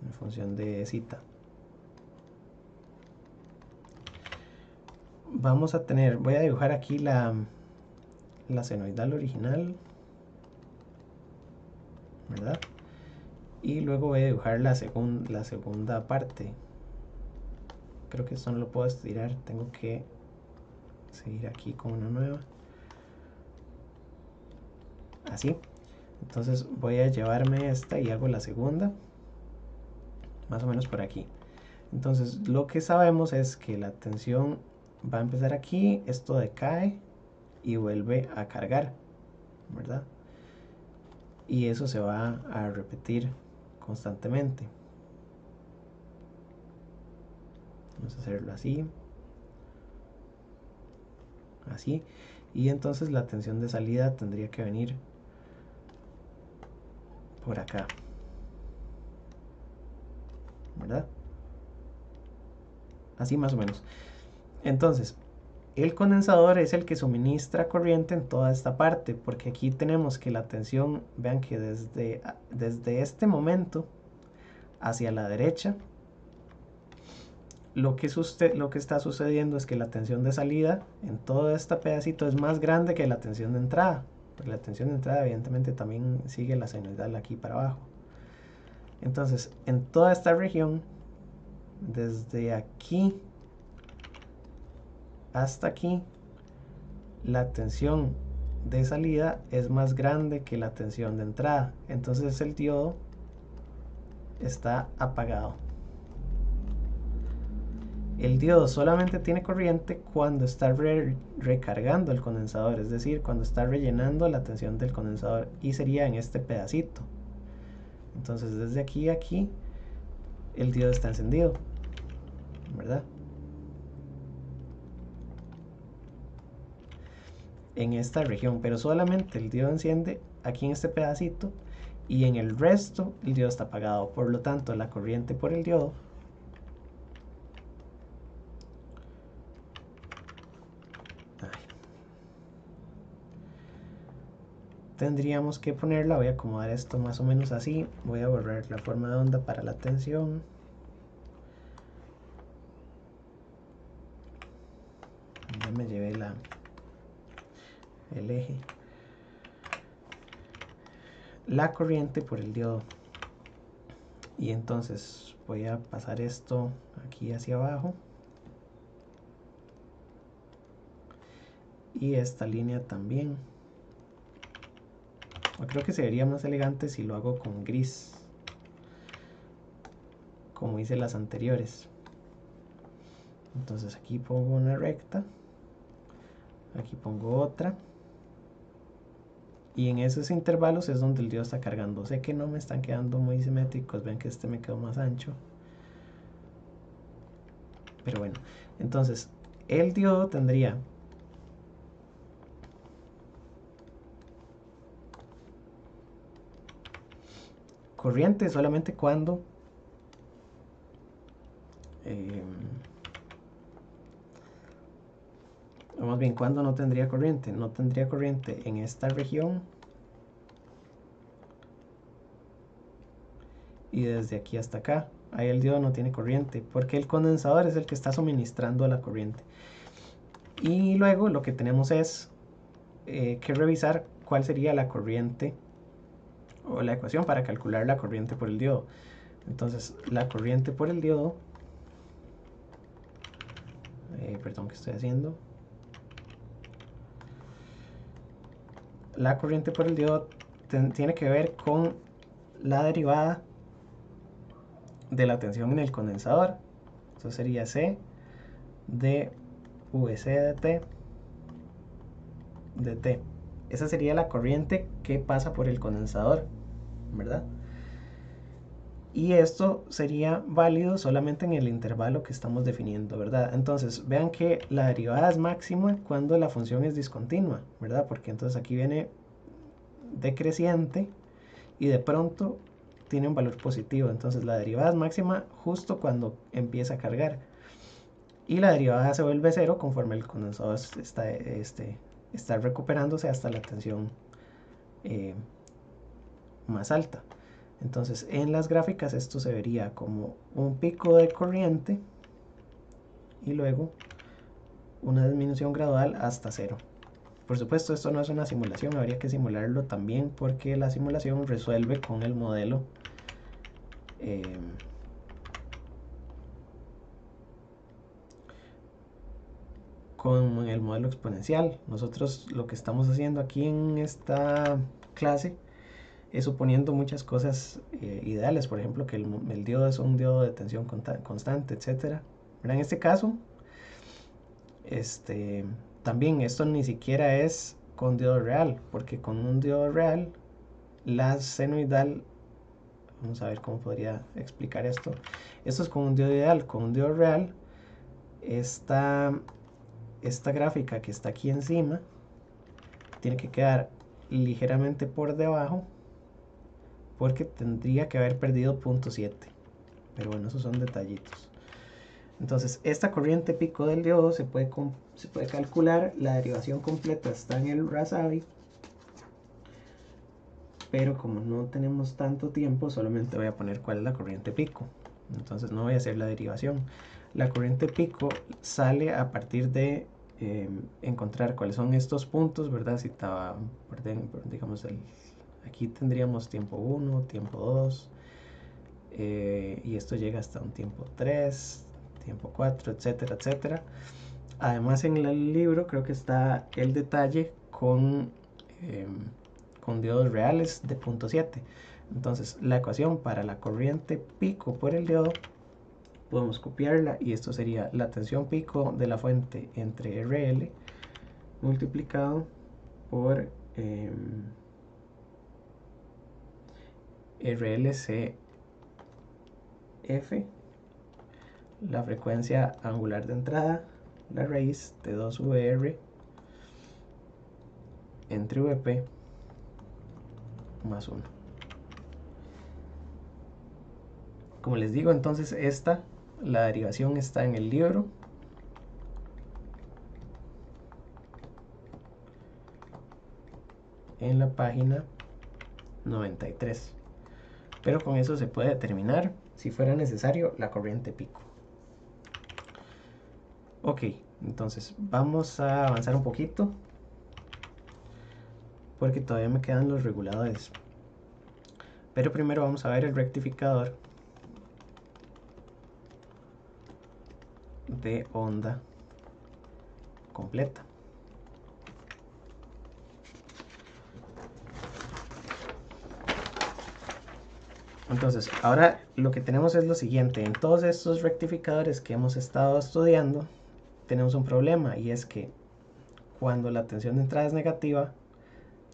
en función de zeta, vamos a tener, voy a dibujar aquí la senoidal original, ¿verdad? Y luego voy a dibujar la segunda parte. Creo que esto no lo puedo estirar, tengo que seguir aquí con una nueva, así. Entonces voy a llevarme esta y hago la segunda, más o menos por aquí. Entonces lo que sabemos es que la tensión va a empezar aquí, esto decae y vuelve a cargar, ¿verdad? Y eso se va a repetir constantemente. Vamos a hacerlo así, así, y entonces la tensión de salida tendría que venir por acá, ¿verdad? Así más o menos. Entonces, el condensador es el que suministra corriente en toda esta parte, porque aquí tenemos que la tensión, vean que desde este momento hacia la derecha, lo que está sucediendo es que la tensión de salida en todo este pedacito es más grande que la tensión de entrada, porque la tensión de entrada evidentemente también sigue la senoidal aquí para abajo. Entonces, en toda esta región, desde aquí hasta aquí, la tensión de salida es más grande que la tensión de entrada. Entonces el diodo está apagado. El diodo solamente tiene corriente cuando está recargando el condensador, es decir, cuando está rellenando la tensión del condensador, y sería en este pedacito. Entonces desde aquí a aquí el diodo está encendido, ¿verdad? En esta región, pero solamente el diodo enciende aquí en este pedacito, y en el resto el diodo está apagado. Por lo tanto, la corriente por el diodo tendríamos que ponerla, voy a acomodar esto más o menos así, voy a borrar la forma de onda para la tensión, ya me llevé el eje, la corriente por el diodo, y entonces voy a pasar esto aquí hacia abajo, y esta línea también. Creo que se vería más elegante si lo hago con gris, como hice las anteriores. Entonces aquí pongo una recta, aquí pongo otra, y en esos intervalos es donde el diodo está cargando. Sé que no me están quedando muy simétricos, ven que este me quedó más ancho, pero bueno. Entonces el diodo tendría corriente solamente cuando vamos bien, cuando no tendría corriente. No tendría corriente en esta región y desde aquí hasta acá. Ahí el diodo no tiene corriente porque el condensador es el que está suministrando la corriente. Y luego lo que tenemos es que revisar cuál sería la corriente o la ecuación para calcular la corriente por el diodo. Entonces la corriente por el diodo, perdón, ¿qué estoy haciendo? La corriente por el diodo tiene que ver con la derivada de la tensión en el condensador. Eso sería C de VC de T de T. Esa sería la corriente que pasa por el condensador, ¿verdad? Y esto sería válido solamente en el intervalo que estamos definiendo, ¿verdad? Entonces, vean que la derivada es máxima cuando la función es discontinua, ¿verdad? Porque entonces aquí viene decreciente y de pronto tiene un valor positivo. Entonces, la derivada es máxima justo cuando empieza a cargar. Y la derivada se vuelve cero conforme el condensador está recuperándose hasta la tensión más alta. Entonces en las gráficas esto se vería como un pico de corriente y luego una disminución gradual hasta cero. Por supuesto esto no es una simulación, habría que simularlo también porque la simulación resuelve con el modelo exponencial. Nosotros lo que estamos haciendo aquí en esta clase es suponiendo muchas cosas ideales, por ejemplo que el diodo es un diodo de tensión constante, etc. En este caso, también esto ni siquiera es con diodo real, porque con un diodo real, la senoidal, vamos a ver cómo podría explicar esto. Esto es con un diodo ideal, con un diodo real, esta gráfica que está aquí encima tiene que quedar ligeramente por debajo porque tendría que haber perdido 0.7, pero bueno, esos son detallitos. Entonces esta corriente pico del diodo se puede calcular, la derivación completa está en el Rasabi, pero como no tenemos tanto tiempo solamente voy a poner cuál es la corriente pico, entonces no voy a hacer la derivación. La corriente pico sale a partir de encontrar cuáles son estos puntos, ¿verdad? Si estaba, digamos, aquí tendríamos tiempo 1, tiempo 2, y esto llega hasta un tiempo 3, tiempo 4, etcétera, etcétera. Además en el libro creo que está el detalle con diodos reales de 0.7. Entonces la ecuación para la corriente pico por el diodo podemos copiarla y esto sería la tensión pico de la fuente entre RL multiplicado por RLCF, la frecuencia angular de entrada, la raíz de 2VR entre VP más 1. Como les digo, entonces la derivación está en el libro. En la página 93. Pero con eso se puede determinar, si fuera necesario, la corriente pico. Ok, entonces vamos a avanzar un poquito porque todavía me quedan los reguladores. Pero primero vamos a ver el rectificador de onda completa. Entonces, ahora lo que tenemos es lo siguiente. En todos estos rectificadores que hemos estado estudiando, tenemos un problema y es que cuando la tensión de entrada es negativa,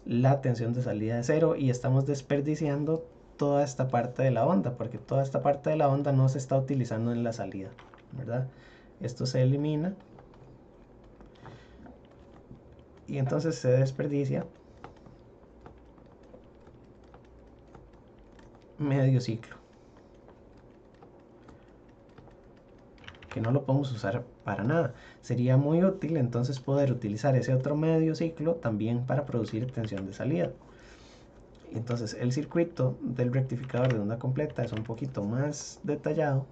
la tensión de salida es cero y estamos desperdiciando toda esta parte de la onda, porque toda esta parte de la onda no se está utilizando en la salida, ¿verdad? Esto se elimina y entonces se desperdicia medio ciclo, que no lo podemos usar para nada. Sería muy útil entonces poder utilizar ese otro medio ciclo también para producir tensión de salida. Entonces el circuito del rectificador de onda completa es un poquito más detallado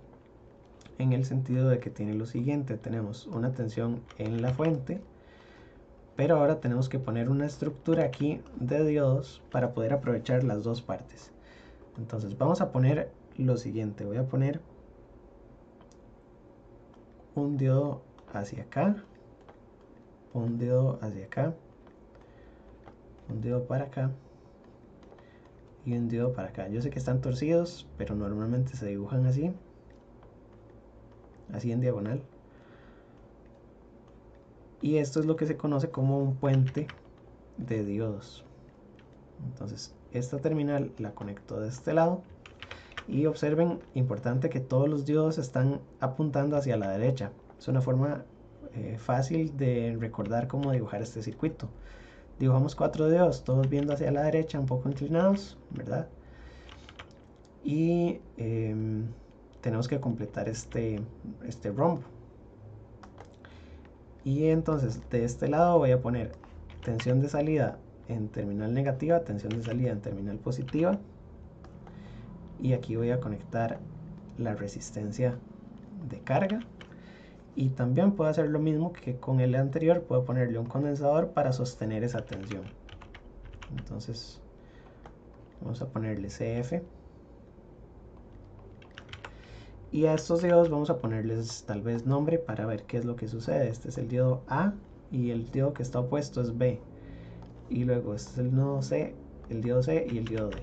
en el sentido de que tiene lo siguiente: tenemos una tensión en la fuente, pero ahora tenemos que poner una estructura aquí de diodos para poder aprovechar las dos partes. Entonces vamos a poner lo siguiente, voy a poner un diodo hacia acá, un diodo hacia acá, un diodo para acá y un diodo para acá. Yo sé que están torcidos, pero normalmente se dibujan así en diagonal. Y esto es lo que se conoce como un puente de diodos. Entonces esta terminal la conecto de este lado y observen, importante, que todos los diodos están apuntando hacia la derecha. Es una forma fácil de recordar cómo dibujar este circuito. Dibujamos 4 diodos, todos viendo hacia la derecha, un poco inclinados, ¿verdad? Y tenemos que completar este rombo. Y entonces de este lado voy a poner tensión de salida en terminal negativa, tensión de salida en terminal positiva, y aquí voy a conectar la resistencia de carga. Y también puedo hacer lo mismo que con el anterior, puedo ponerle un condensador para sostener esa tensión. Entonces vamos a ponerle CF, y a estos diodos vamos a ponerles tal vez nombre para ver qué es lo que sucede. Este es el diodo A y el diodo que está opuesto es B, y luego este es el nodo C, el diodo C y el diodo D.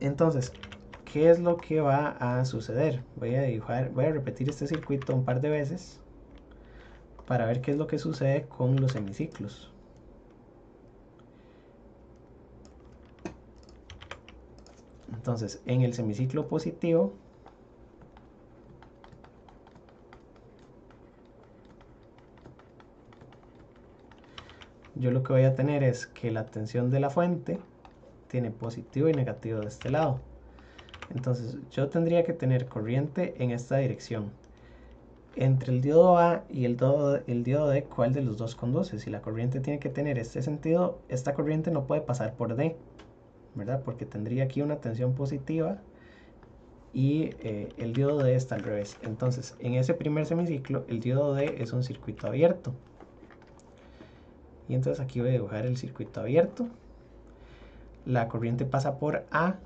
Entonces, ¿qué es lo que va a suceder? Voy a repetir este circuito un par de veces para ver qué es lo que sucede con los semiciclos. Entonces, en el semiciclo positivo, yo lo que voy a tener es que la tensión de la fuente tiene positivo y negativo de este lado. Entonces, yo tendría que tener corriente en esta dirección. Entre el diodo A y el diodo D, ¿cuál de los dos conduce? Si la corriente tiene que tener este sentido, esta corriente no puede pasar por D, ¿verdad? Porque tendría aquí una tensión positiva y el diodo D está al revés. Entonces, en ese primer semiciclo, el diodo D es un circuito abierto. Y entonces aquí voy a dibujar el circuito abierto. La corriente pasa por A.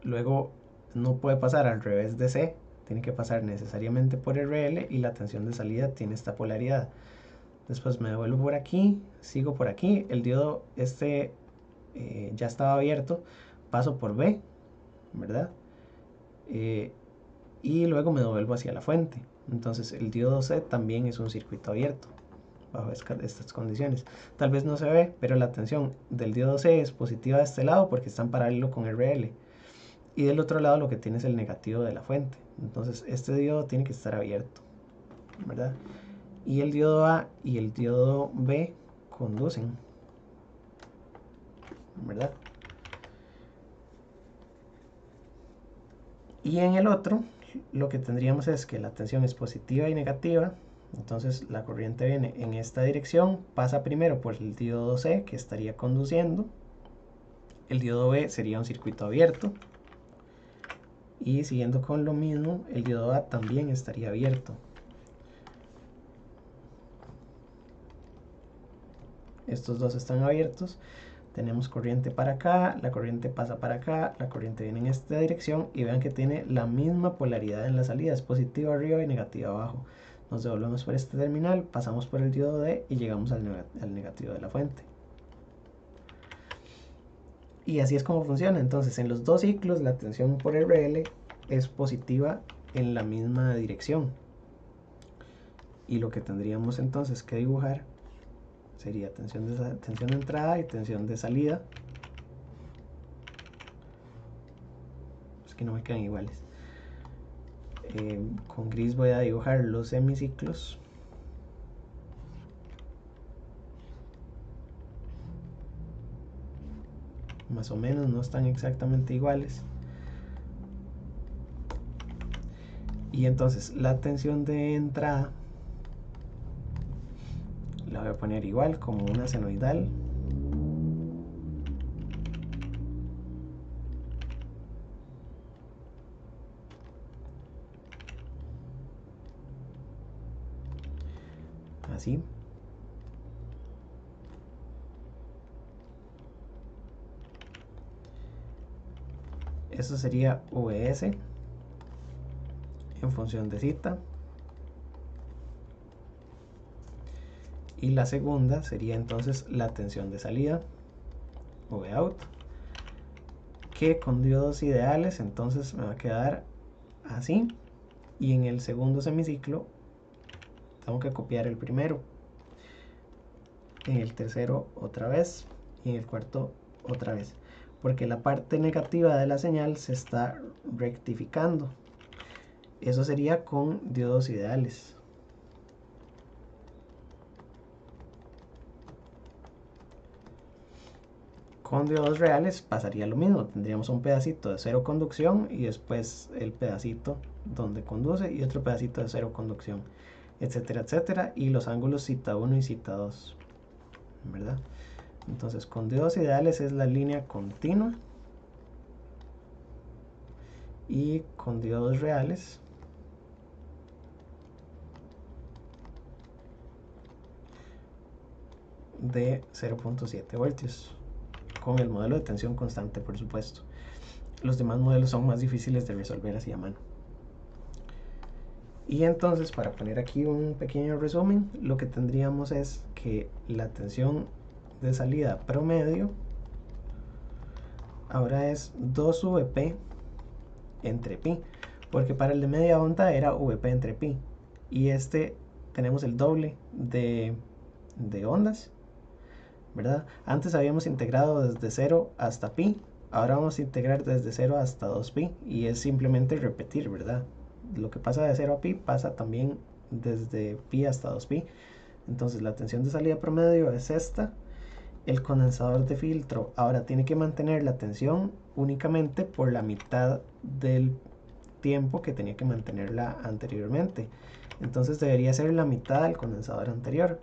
Luego no puede pasar al revés de C. Tiene que pasar necesariamente por RL y la tensión de salida tiene esta polaridad. Después me devuelvo por aquí, sigo por aquí. El diodo ya estaba abierto. Paso por B, ¿verdad? Y luego me devuelvo hacia la fuente. Entonces el diodo C también es un circuito abierto bajo estas condiciones. Tal vez no se ve, pero la tensión del diodo C es positiva de este lado porque está en paralelo con RL. Y del otro lado lo que tiene es el negativo de la fuente. Entonces este diodo tiene que estar abierto, ¿verdad? Y el diodo A y el diodo B conducen, ¿verdad? Y en el otro, lo que tendríamos es que la tensión es positiva y negativa. Entonces la corriente viene en esta dirección, pasa primero por el diodo C, que estaría conduciendo. El diodo B sería un circuito abierto. Y siguiendo con lo mismo, el diodo A también estaría abierto. Estos dos están abiertos. Tenemos corriente para acá, la corriente pasa para acá, la corriente viene en esta dirección y vean que tiene la misma polaridad en la salida, es positiva arriba y negativa abajo. Nos devolvemos por este terminal, pasamos por el diodo D y llegamos al negativo de la fuente. Y así es como funciona. Entonces en los dos ciclos la tensión por RL es positiva en la misma dirección. Y lo que tendríamos entonces que dibujar sería tensión de entrada y tensión de salida. Es que no me quedan iguales. Con gris voy a dibujar los semiciclos. Más o menos, no están exactamente iguales. Y entonces la tensión de entrada la voy a poner igual como una senoidal. Así. Eso sería VS en función de cita. Y la segunda sería entonces la tensión de salida, Vout, que con diodos ideales entonces me va a quedar así. Y en el segundo semiciclo tengo que copiar el primero, en el tercero otra vez y en el cuarto otra vez, porque la parte negativa de la señal se está rectificando. Eso sería con diodos ideales. Con diodos reales pasaría lo mismo, tendríamos un pedacito de cero conducción y después el pedacito donde conduce y otro pedacito de cero conducción, etcétera, etcétera, y los ángulos cita 1 y cita 2, ¿verdad? Entonces con diodos ideales es la línea continua y con diodos reales de 0.7 voltios, con el modelo de tensión constante, por supuesto. Los demás modelos son más difíciles de resolver así a mano. Y entonces, para poner aquí un pequeño resumen, lo que tendríamos es que la tensión de salida promedio ahora es 2 VP entre pi, porque para el de media onda era VP entre pi, y este tenemos el doble de ondas, ¿verdad? Antes habíamos integrado desde 0 hasta pi, ahora vamos a integrar desde 0 hasta 2pi, y es simplemente repetir, ¿verdad? Lo que pasa de 0 a pi pasa también desde pi hasta 2pi. Entonces la tensión de salida promedio es esta. El condensador de filtro ahora tiene que mantener la tensión únicamente por la mitad del tiempo que tenía que mantenerla anteriormente. Entonces debería ser la mitad del condensador anterior.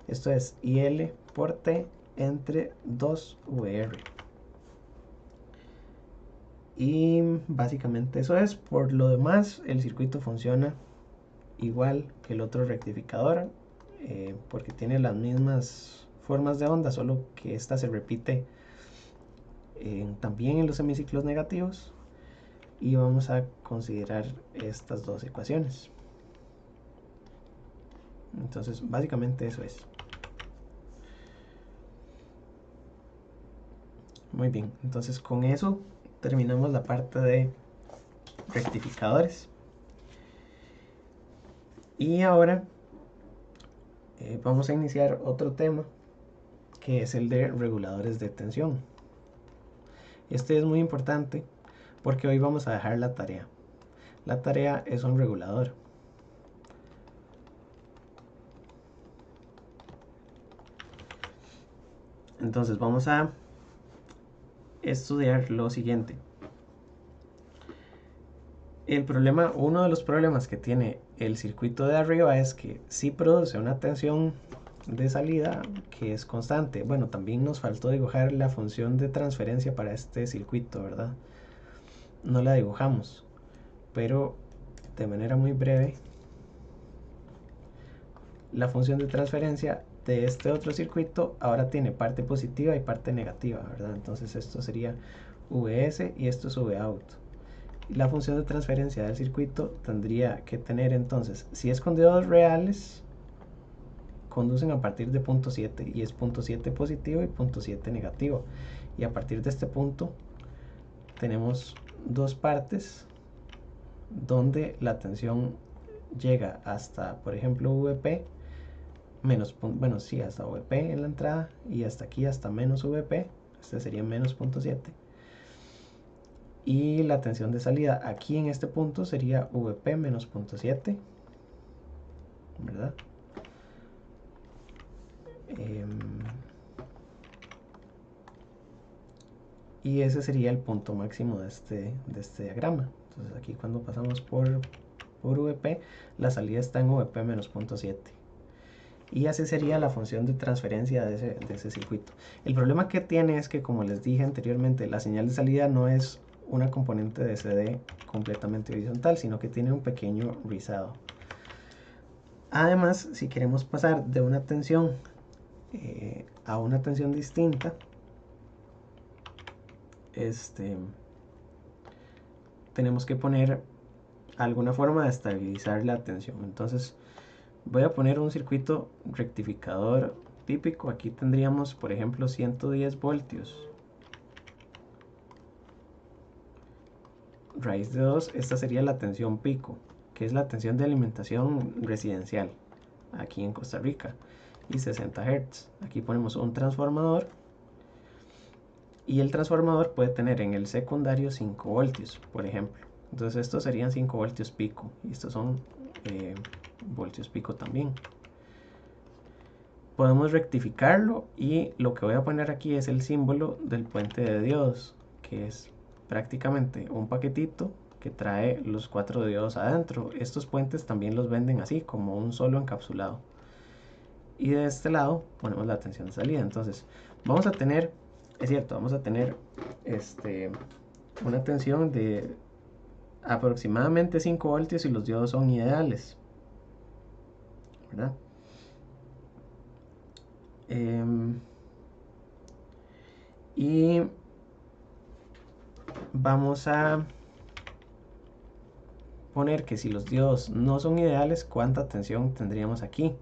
Esto es IL por T entre 2VR. Y básicamente eso es. Por lo demás, el circuito funciona igual que el otro rectificador, porque tiene las mismas formas de onda, solo que esta se repite también en los semiciclos negativos. Y vamos a considerar estas dos ecuaciones. Entonces, básicamente eso es. Muy bien, entonces con eso terminamos la parte de rectificadores. Y ahora vamos a iniciar otro tema, que es el de reguladores de tensión. Este es muy importante porque hoy vamos a dejar la tarea. La tarea es un regulador. Entonces vamos a estudiar lo siguiente. Uno de los problemas que tiene el circuito de arriba es que sí produce una tensión de salida que es constante. Bueno, también nos faltó dibujar la función de transferencia para este circuito, ¿verdad? No la dibujamos, pero de manera muy breve, la función de transferencia de este otro circuito ahora tiene parte positiva y parte negativa, ¿verdad? Entonces esto sería VS y esto es Vout. La función de transferencia del circuito tendría que tener entonces, si es con diodos reales, conducen a partir de punto 7 y es punto 7 positivo y punto 7 negativo, y a partir de este punto tenemos dos partes donde la tensión llega hasta, por ejemplo, VP menos, bueno, sí, hasta VP en la entrada y hasta aquí hasta menos VP, este sería menos punto 7. Y la tensión de salida aquí en este punto sería VP menos punto 7, ¿verdad? Y ese sería el punto máximo de este diagrama. Entonces aquí cuando pasamos por VP, la salida está en VP menos punto 7. Y así sería la función de transferencia de ese circuito. El problema que tiene es que, como les dije anteriormente, la señal de salida no es una componente de CD completamente horizontal, sino que tiene un pequeño rizado. Además, si queremos pasar de una tensión a una tensión distinta, tenemos que poner alguna forma de estabilizar la tensión. Entonces voy a poner un circuito rectificador típico. Aquí tendríamos, por ejemplo, 110 voltios. Raíz de 2, esta sería la tensión pico, que es la tensión de alimentación residencial aquí en Costa Rica, y 60 Hz. Aquí ponemos un transformador, y el transformador puede tener en el secundario 5 voltios, por ejemplo. Entonces estos serían 5 voltios pico, y estos son voltios pico también. Podemos rectificarlo, y lo que voy a poner aquí es el símbolo del puente de diodos, que es prácticamente un paquetito que trae los 4 diodos adentro. Estos puentes también los venden así, como un solo encapsulado. Y de este lado ponemos la tensión de salida. Entonces vamos a tener, es cierto, vamos a tener una tensión de aproximadamente 5 voltios y los diodos son ideales, ¿verdad? Y vamos a poner que si los diodos no son ideales, ¿cuánta tensión tendríamos aquí?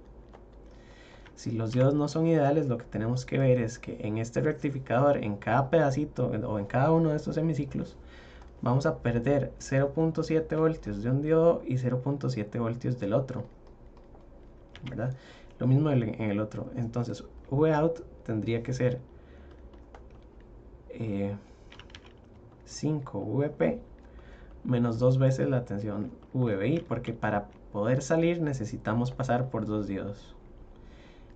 Si los diodos no son ideales, lo que tenemos que ver es que en este rectificador, en cada pedacito o en cada uno de estos semiciclos, vamos a perder 0.7 voltios de un diodo y 0.7 voltios del otro, ¿verdad? Lo mismo en el otro. Entonces Vout tendría que ser 5 Vp menos 2 veces la tensión Vbi, porque para poder salir necesitamos pasar por 2 diodos.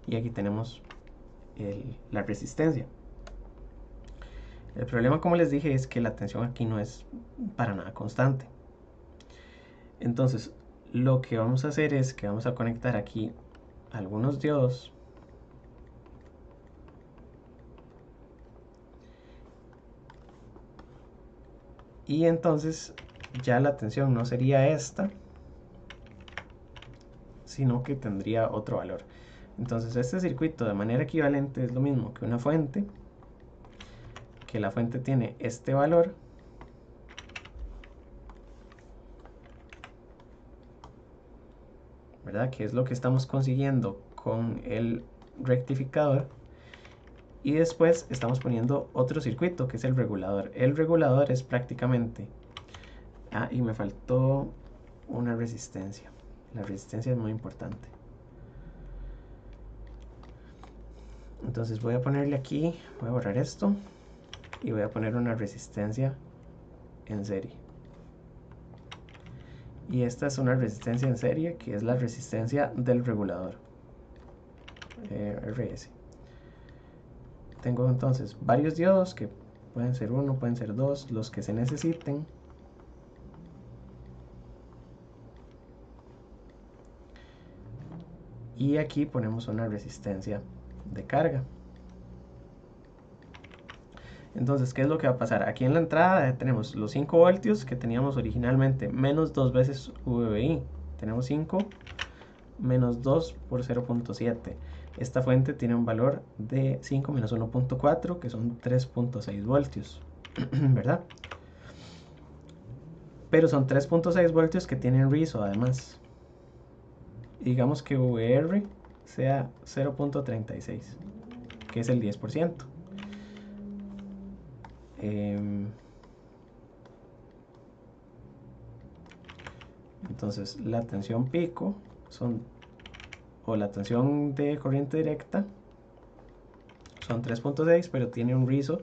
Y aquí tenemos la resistencia. El problema, como les dije, es que la tensión aquí no es para nada constante. Entonces lo que vamos a hacer es que vamos a conectar aquí algunos diodos y entonces ya la tensión no sería esta, sino que tendría otro valor. Entonces este circuito de manera equivalente es lo mismo que una fuente, que la fuente tiene este valor, ¿verdad? Que es lo que estamos consiguiendo con el rectificador. Y después estamos poniendo otro circuito que es el regulador. El regulador es prácticamente... y me faltó una resistencia. La resistencia es muy importante. Entonces voy a ponerle aquí, voy a borrar esto y voy a poner una resistencia en serie. Y esta es una resistencia en serie que es la resistencia del regulador, RS. Tengo entonces varios diodos que pueden ser uno, pueden ser dos, los que se necesiten. Y aquí ponemos una resistencia de carga. Entonces, ¿qué es lo que va a pasar? Aquí en la entrada tenemos los 5 voltios que teníamos originalmente, menos 2 veces VBI. Tenemos 5 menos 2 por 0.7. Esta fuente tiene un valor de 5 menos 1.4, que son 3.6 voltios, ¿verdad? Pero son 3.6 voltios que tienen rizo además. Digamos que VR sea 0.36, que es el 10%. Entonces la tensión pico o la tensión de corriente directa son 3.6, pero tiene un rizo,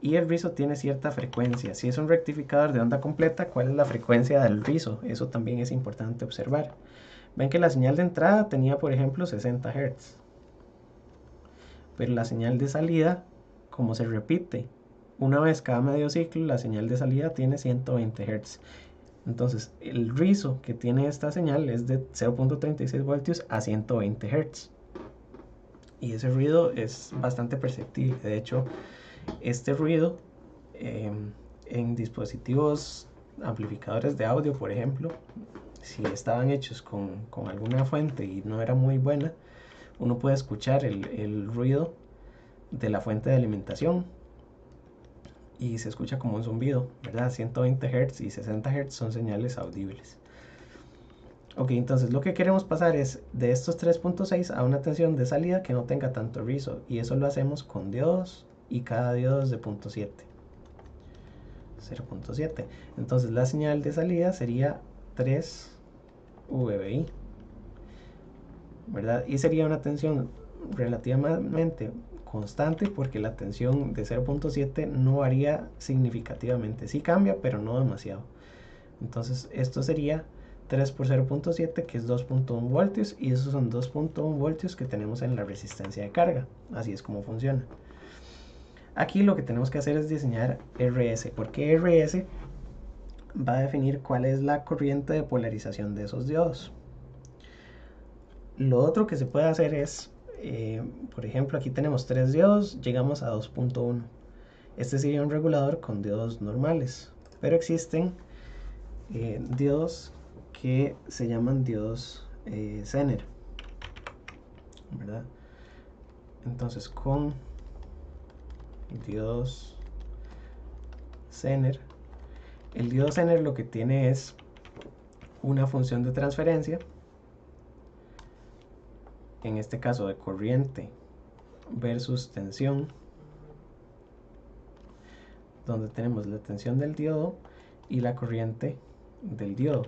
y el rizo tiene cierta frecuencia. Si es un rectificador de onda completa, ¿cuál es la frecuencia del rizo? Eso también es importante observar. Ven que la señal de entrada tenía, por ejemplo, 60 Hz, pero la señal de salida, como se repite una vez cada medio ciclo, la señal de salida tiene 120 Hz. Entonces el rizo que tiene esta señal es de 0.36 voltios a 120 Hz. Y ese ruido es bastante perceptible. De hecho, este ruido en dispositivos amplificadores de audio, por ejemplo, si estaban hechos con alguna fuente y no era muy buena, uno puede escuchar el ruido de la fuente de alimentación. y se escucha como un zumbido, ¿verdad? 120 Hz y 60 Hz son señales audibles. Ok, entonces lo que queremos pasar es de estos 3.6 a una tensión de salida que no tenga tanto rizo, y eso lo hacemos con diodos, y cada diodo es de 0.7. Entonces la señal de salida sería 3 VBI, ¿verdad? Y sería una tensión relativamente constante porque la tensión de 0.7 no varía significativamente. Sí cambia, pero no demasiado. Entonces esto sería 3 por 0.7, que es 2.1 voltios, y esos son 2.1 voltios que tenemos en la resistencia de carga. Así es como funciona. Aquí lo que tenemos que hacer es diseñar RS, porque RS va a definir cuál es la corriente de polarización de esos diodos. Lo otro que se puede hacer es, por ejemplo, aquí tenemos 3 diodos, llegamos a 2.1. Este sería un regulador con diodos normales, pero existen diodos que se llaman diodos Zener, ¿verdad? Entonces con diodos Zener, el diodo Zener lo que tiene es una función de transferencia, en este caso de corriente versus tensión, donde tenemos la tensión del diodo y la corriente del diodo.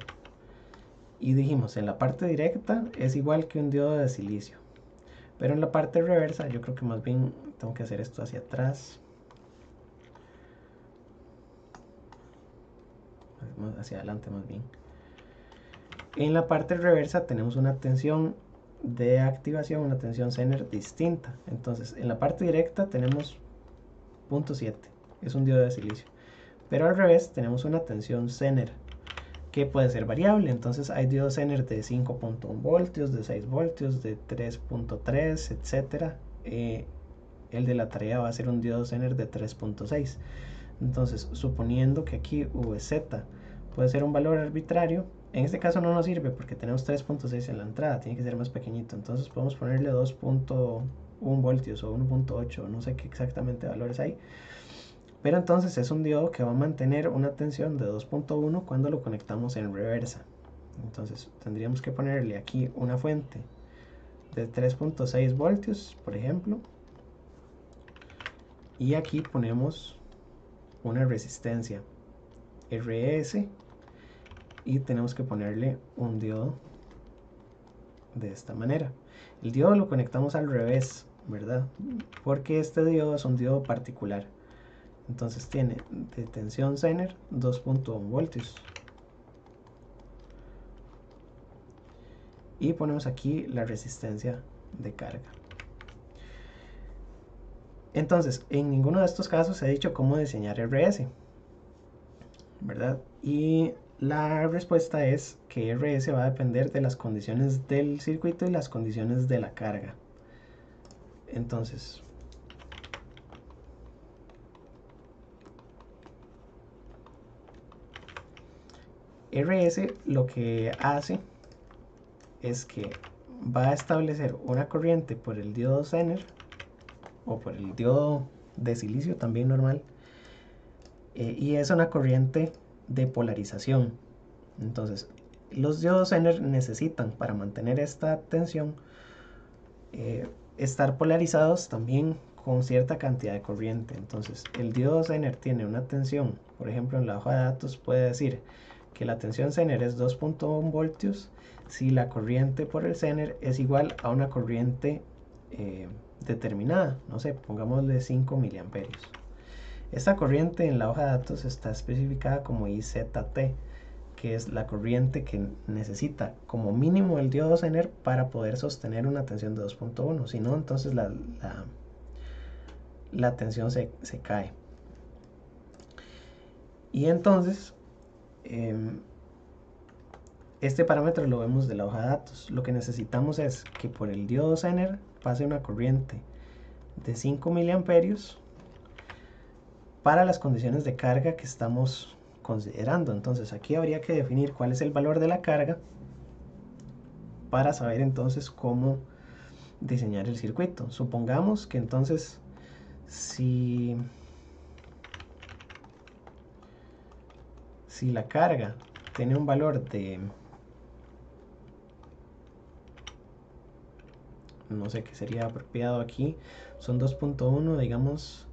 Y dijimos, en la parte directa es igual que un diodo de silicio, pero en la parte reversa yo creo que más bien tengo que hacer esto hacia atrás, hacia adelante más bien. En la parte reversa tenemos una tensión de activación, una tensión Zener distinta. Entonces en la parte directa tenemos 0.7, es un diodo de silicio, pero al revés tenemos una tensión Zener que puede ser variable. Entonces hay diodos Zener de 5.1 voltios, de 6 voltios, de 3.3, etc. El de la tarea va a ser un diodo Zener de 3.6. Entonces, suponiendo que aquí VZ puede ser un valor arbitrario, en este caso no nos sirve porque tenemos 3.6 en la entrada, tiene que ser más pequeñito. Entonces podemos ponerle 2.1 voltios o 1.8, no sé qué exactamente valores hay. Pero entonces es un diodo que va a mantener una tensión de 2.1 cuando lo conectamos en reversa. Entonces tendríamos que ponerle aquí una fuente de 3.6 voltios, por ejemplo. Y aquí ponemos una resistencia RS y tenemos que ponerle un diodo de esta manera. El diodo lo conectamos al revés, ¿verdad? Porque este diodo es un diodo particular. Entonces tiene de tensión Zener 2.1 voltios. Y ponemos aquí la resistencia de carga. Entonces, en ninguno de estos casos se ha dicho cómo diseñar RS, ¿verdad? Y la respuesta es que RS va a depender de las condiciones del circuito y las condiciones de la carga. Entonces, RS lo que hace es que va a establecer una corriente por el diodo Zener o por el diodo de silicio también normal, y es una corriente de polarización. Entonces los diodos Zener necesitan, para mantener esta tensión, estar polarizados también con cierta cantidad de corriente. Entonces el diodo Zener tiene una tensión, por ejemplo en la hoja de datos puede decir que la tensión Zener es 2.1 voltios si la corriente por el Zener es igual a una corriente determinada, no sé, pongámosle 5 miliamperios. Esta corriente en la hoja de datos está especificada como IZT, que es la corriente que necesita como mínimo el diodo Zener para poder sostener una tensión de 2.1, si no entonces la tensión se cae. Y entonces este parámetro lo vemos de la hoja de datos. Lo que necesitamos es que por el diodo Zener pase una corriente de 5 miliamperios para las condiciones de carga que estamos considerando. Entonces aquí habría que definir cuál es el valor de la carga para saber entonces cómo diseñar el circuito. Supongamos que entonces si si la carga tiene un valor de, no sé qué sería apropiado aquí, son 2.1, digamos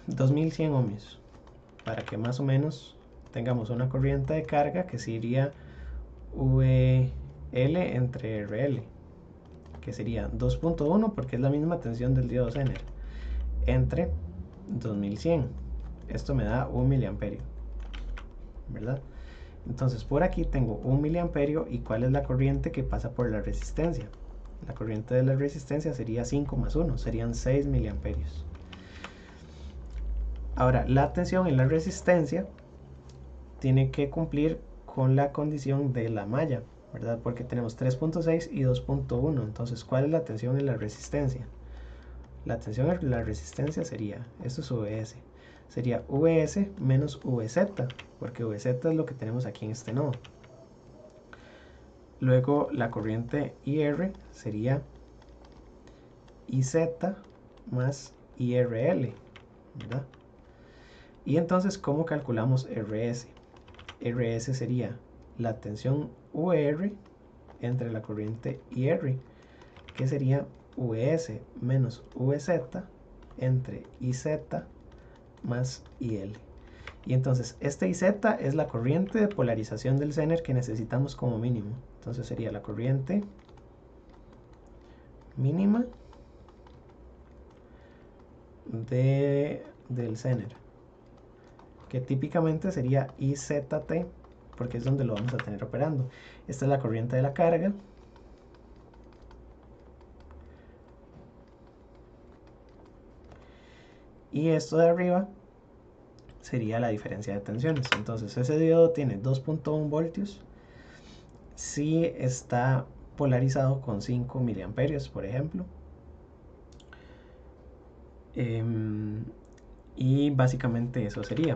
2100 ohmios, para que más o menos tengamos una corriente de carga que sería VL entre RL, que sería 2.1 porque es la misma tensión del diodo Zener, entre 2100. Esto me da 1 miliamperio, ¿verdad? Entonces por aquí tengo 1 miliamperio. ¿Y cuál es la corriente que pasa por la resistencia? La corriente de la resistencia sería 5 más 1, serían 6 miliamperios. Ahora, la tensión en la resistencia tiene que cumplir con la condición de la malla, ¿verdad? Porque tenemos 3.6 y 2.1. Entonces, ¿cuál es la tensión en la resistencia? La tensión en la resistencia sería, esto es VS, sería VS menos VZ, porque VZ es lo que tenemos aquí en este nodo. Luego la corriente IR sería IZ más IRL, ¿verdad? Y entonces, ¿cómo calculamos RS? RS sería la tensión VR entre la corriente IR, que sería VS menos VZ entre IZ más IL. Y entonces este IZ es la corriente de polarización del Zener que necesitamos como mínimo. Entonces sería la corriente mínima del Zener, que típicamente sería IZT, porque es donde lo vamos a tener operando. Esta es la corriente de la carga. Y esto de arriba sería la diferencia de tensiones. Entonces ese diodo tiene 2.1 voltios si está polarizado con 5 miliamperios, por ejemplo. Y básicamente eso sería.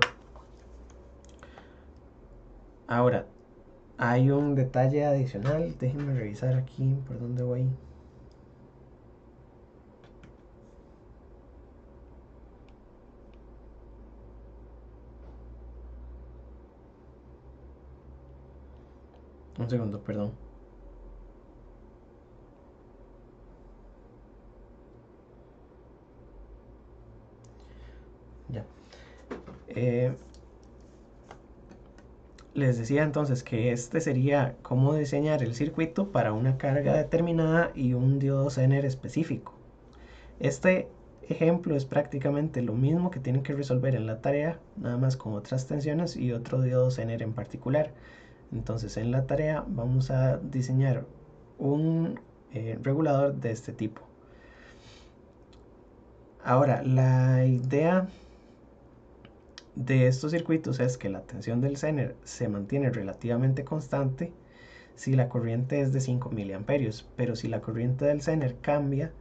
Ahora, hay un detalle adicional. Déjenme revisar aquí por dónde voy. Un segundo, perdón. Ya. Les decía entonces que este sería cómo diseñar el circuito para una carga determinada y un diodo Zener específico. Este ejemplo es prácticamente lo mismo que tienen que resolver en la tarea, nada más con otras tensiones y otro diodo Zener en particular. Entonces en la tarea vamos a diseñar un regulador de este tipo. Ahora, la idea de estos circuitos es que la tensión del Zener se mantiene relativamente constante si la corriente es de 5 miliamperios, pero si la corriente del Zener cambia,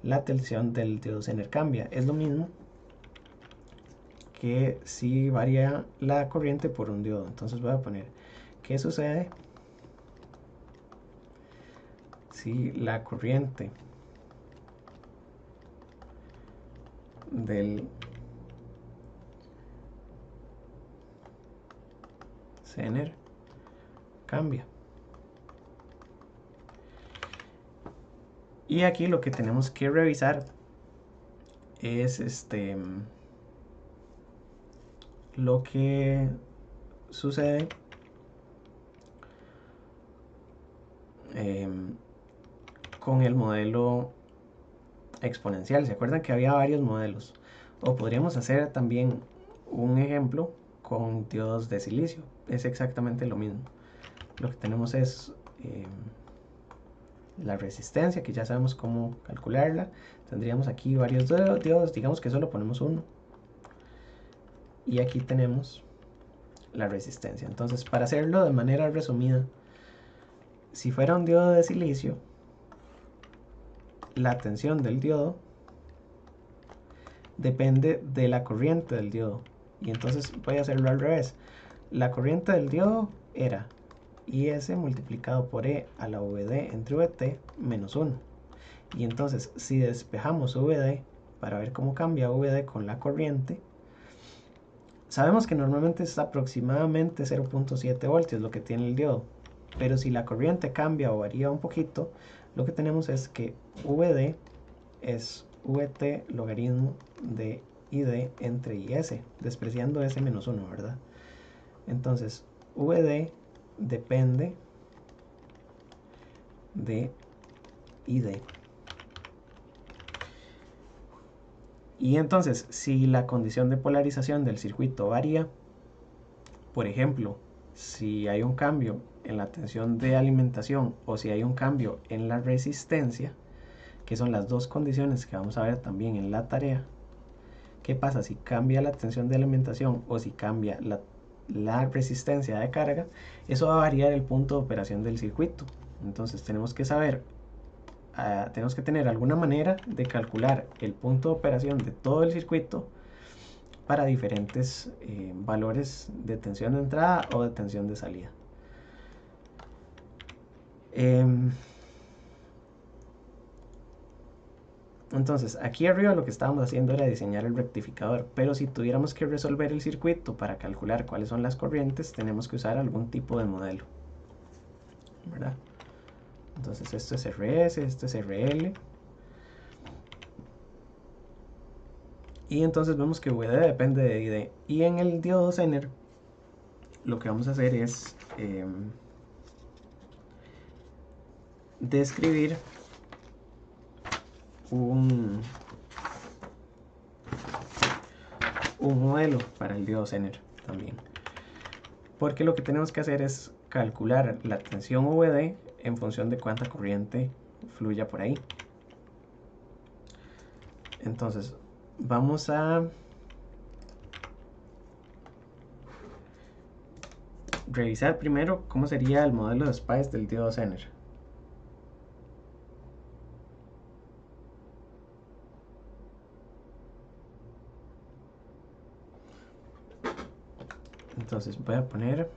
la tensión del diodo Zener cambia. Es lo mismo que si varía la corriente por un diodo. Entonces voy a poner, ¿qué sucede si la corriente del Zener cambia? Y aquí lo que tenemos que revisar es lo que sucede con el modelo exponencial. ¿Se acuerdan que había varios modelos? O podríamos hacer también un ejemplo con diodos de silicio. Es exactamente lo mismo. Lo que tenemos es la resistencia, que ya sabemos cómo calcularla. Tendríamos aquí varios diodos, digamos que solo ponemos uno. Y aquí tenemos la resistencia. Entonces, para hacerlo de manera resumida, si fuera un diodo de silicio, la tensión del diodo depende de la corriente del diodo. Y entonces voy a hacerlo al revés. La corriente del diodo era IS multiplicado por E a la VD entre VT menos 1. Y entonces si despejamos VD para ver cómo cambia VD con la corriente, Sabemos que normalmente es aproximadamente 0.7 voltios lo que tiene el diodo, pero si la corriente cambia o varía un poquito, lo que tenemos es que VD es VT logaritmo de ID entre IS, despreciando S menos 1, ¿verdad? Entonces, VD depende de ID. Y entonces, si la condición de polarización del circuito varía, por ejemplo, si hay un cambio en la tensión de alimentación o si hay un cambio en la resistencia, que son las dos condiciones que vamos a ver también en la tarea, ¿qué pasa si cambia la tensión de alimentación o si cambia la resistencia de carga? Eso va a variar el punto de operación del circuito. Entonces tenemos que saber, tenemos que tener alguna manera de calcular el punto de operación de todo el circuito para diferentes valores de tensión de entrada o de tensión de salida. Entonces, aquí arriba lo que estábamos haciendo era diseñar el rectificador, pero si tuviéramos que resolver el circuito para calcular cuáles son las corrientes, tenemos que usar algún tipo de modelo, ¿verdad? Entonces, esto es RS, esto es RL. Y entonces vemos que VD depende de ID. Y en el diodo Zener, lo que vamos a hacer es describir un modelo para el diodo Zener también. Porque lo que tenemos que hacer es calcular la tensión VD en función de cuánta corriente fluya por ahí. Entonces, vamos a revisar primero cómo sería el modelo de Spice del diodo Zener. Entonces voy a poner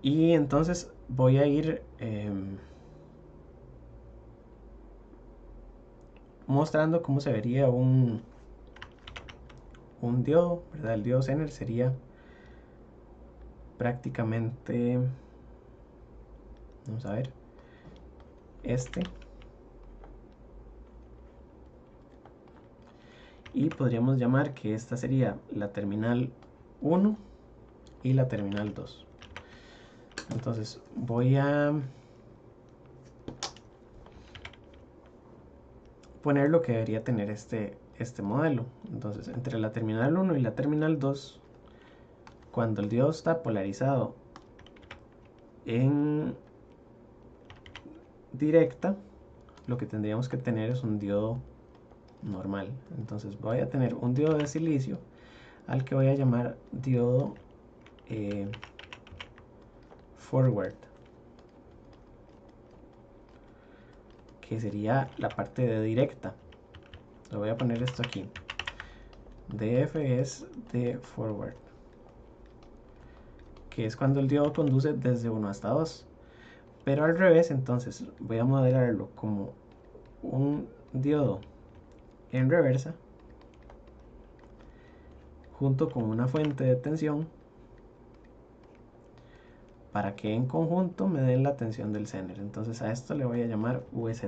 y entonces voy a ir mostrando cómo se vería un diodo, ¿verdad? El diodo Zener sería prácticamente, vamos a ver, este. Y podríamos llamar que esta sería la terminal 1 y la terminal 2. Entonces voy a poner lo que debería tener este modelo. Entonces, entre la terminal 1 y la terminal 2, cuando el diodo está polarizado en directa, lo que tendríamos que tener es un diodo normal. Entonces voy a tener un diodo de silicio al que voy a llamar diodo forward, que sería la parte de directa. Le voy a poner esto aquí. DF es de forward, que es cuando el diodo conduce desde 1 hasta 2. Pero al revés, entonces voy a modelarlo como un diodo en reversa junto con una fuente de tensión para que en conjunto me den la tensión del Zener. Entonces a esto le voy a llamar VZ.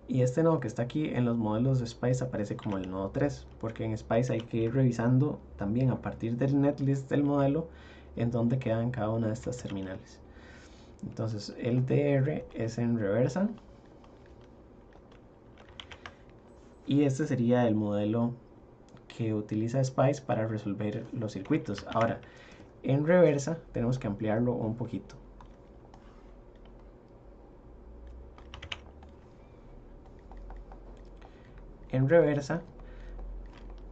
Y este nodo que está aquí en los modelos de Spice aparece como el nodo 3, porque en Spice hay que ir revisando también a partir del netlist del modelo en donde quedan cada una de estas terminales. Entonces el DR es en reversa y este sería el modelo que utiliza Spice para resolver los circuitos. Ahora, en reversa tenemos que ampliarlo un poquito. En reversa,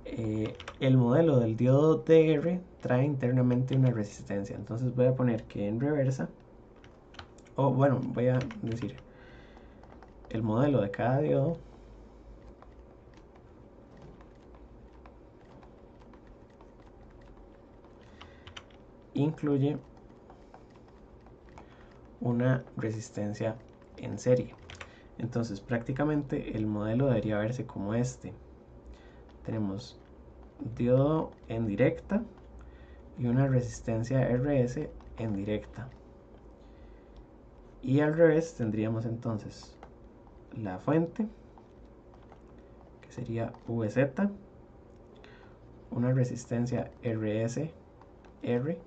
el modelo del diodo DR trae internamente una resistencia. Entonces voy a poner que en reversa, o bueno, voy a decir el modelo de cada diodo incluye una resistencia en serie. Entonces prácticamente el modelo debería verse como este. Tenemos diodo en directa y una resistencia RS en directa. Y al revés tendríamos entonces la fuente, que sería VZ, una resistencia RS R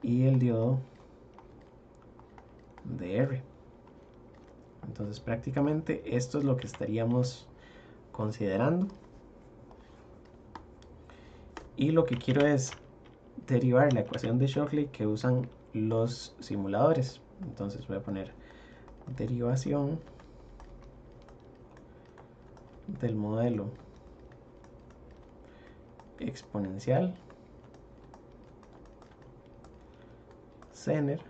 y el diodo de R. Entonces prácticamente esto es lo que estaríamos considerando, y lo que quiero es derivar la ecuación de Shockley que usan los simuladores. Entonces voy a poner derivación del modelo exponencial Zener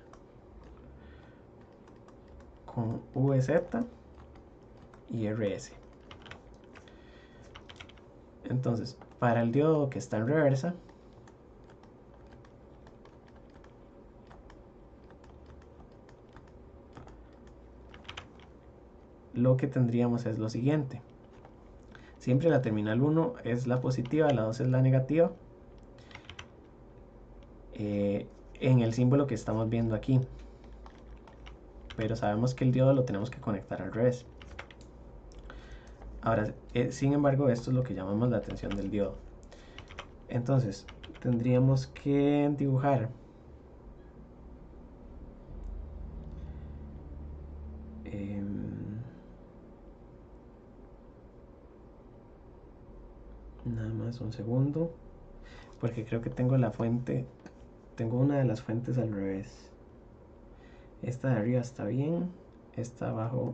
con VZ y RS. Entonces, para el diodo que está en reversa, lo que tendríamos es lo siguiente. Siempre la terminal 1 es la positiva, la 2 es la negativa, en el símbolo que estamos viendo aquí. Pero sabemos que el diodo lo tenemos que conectar al revés. Ahora, sin embargo, esto es lo que llamamos la tensión del diodo. Entonces, tendríamos que dibujar nada más un segundo, porque creo que tengo la fuente, tengo una de las fuentes al revés. Esta de arriba está bien, esta abajo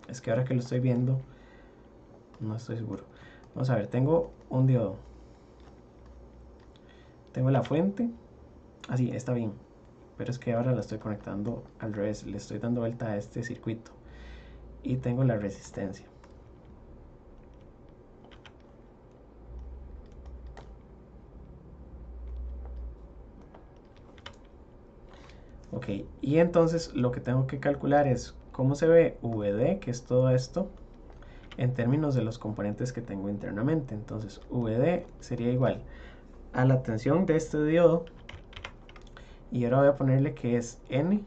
es que ahora que lo estoy viendo no estoy seguro. Vamos a ver, tengo un diodo, tengo la fuente, así está bien, pero es que ahora la estoy conectando al revés, le estoy dando vuelta a este circuito, y tengo la resistencia. Ok, y entonces lo que tengo que calcular es cómo se ve VD, que es todo esto, en términos de los componentes que tengo internamente. Entonces VD sería igual a la tensión de este diodo, y ahora voy a ponerle que es N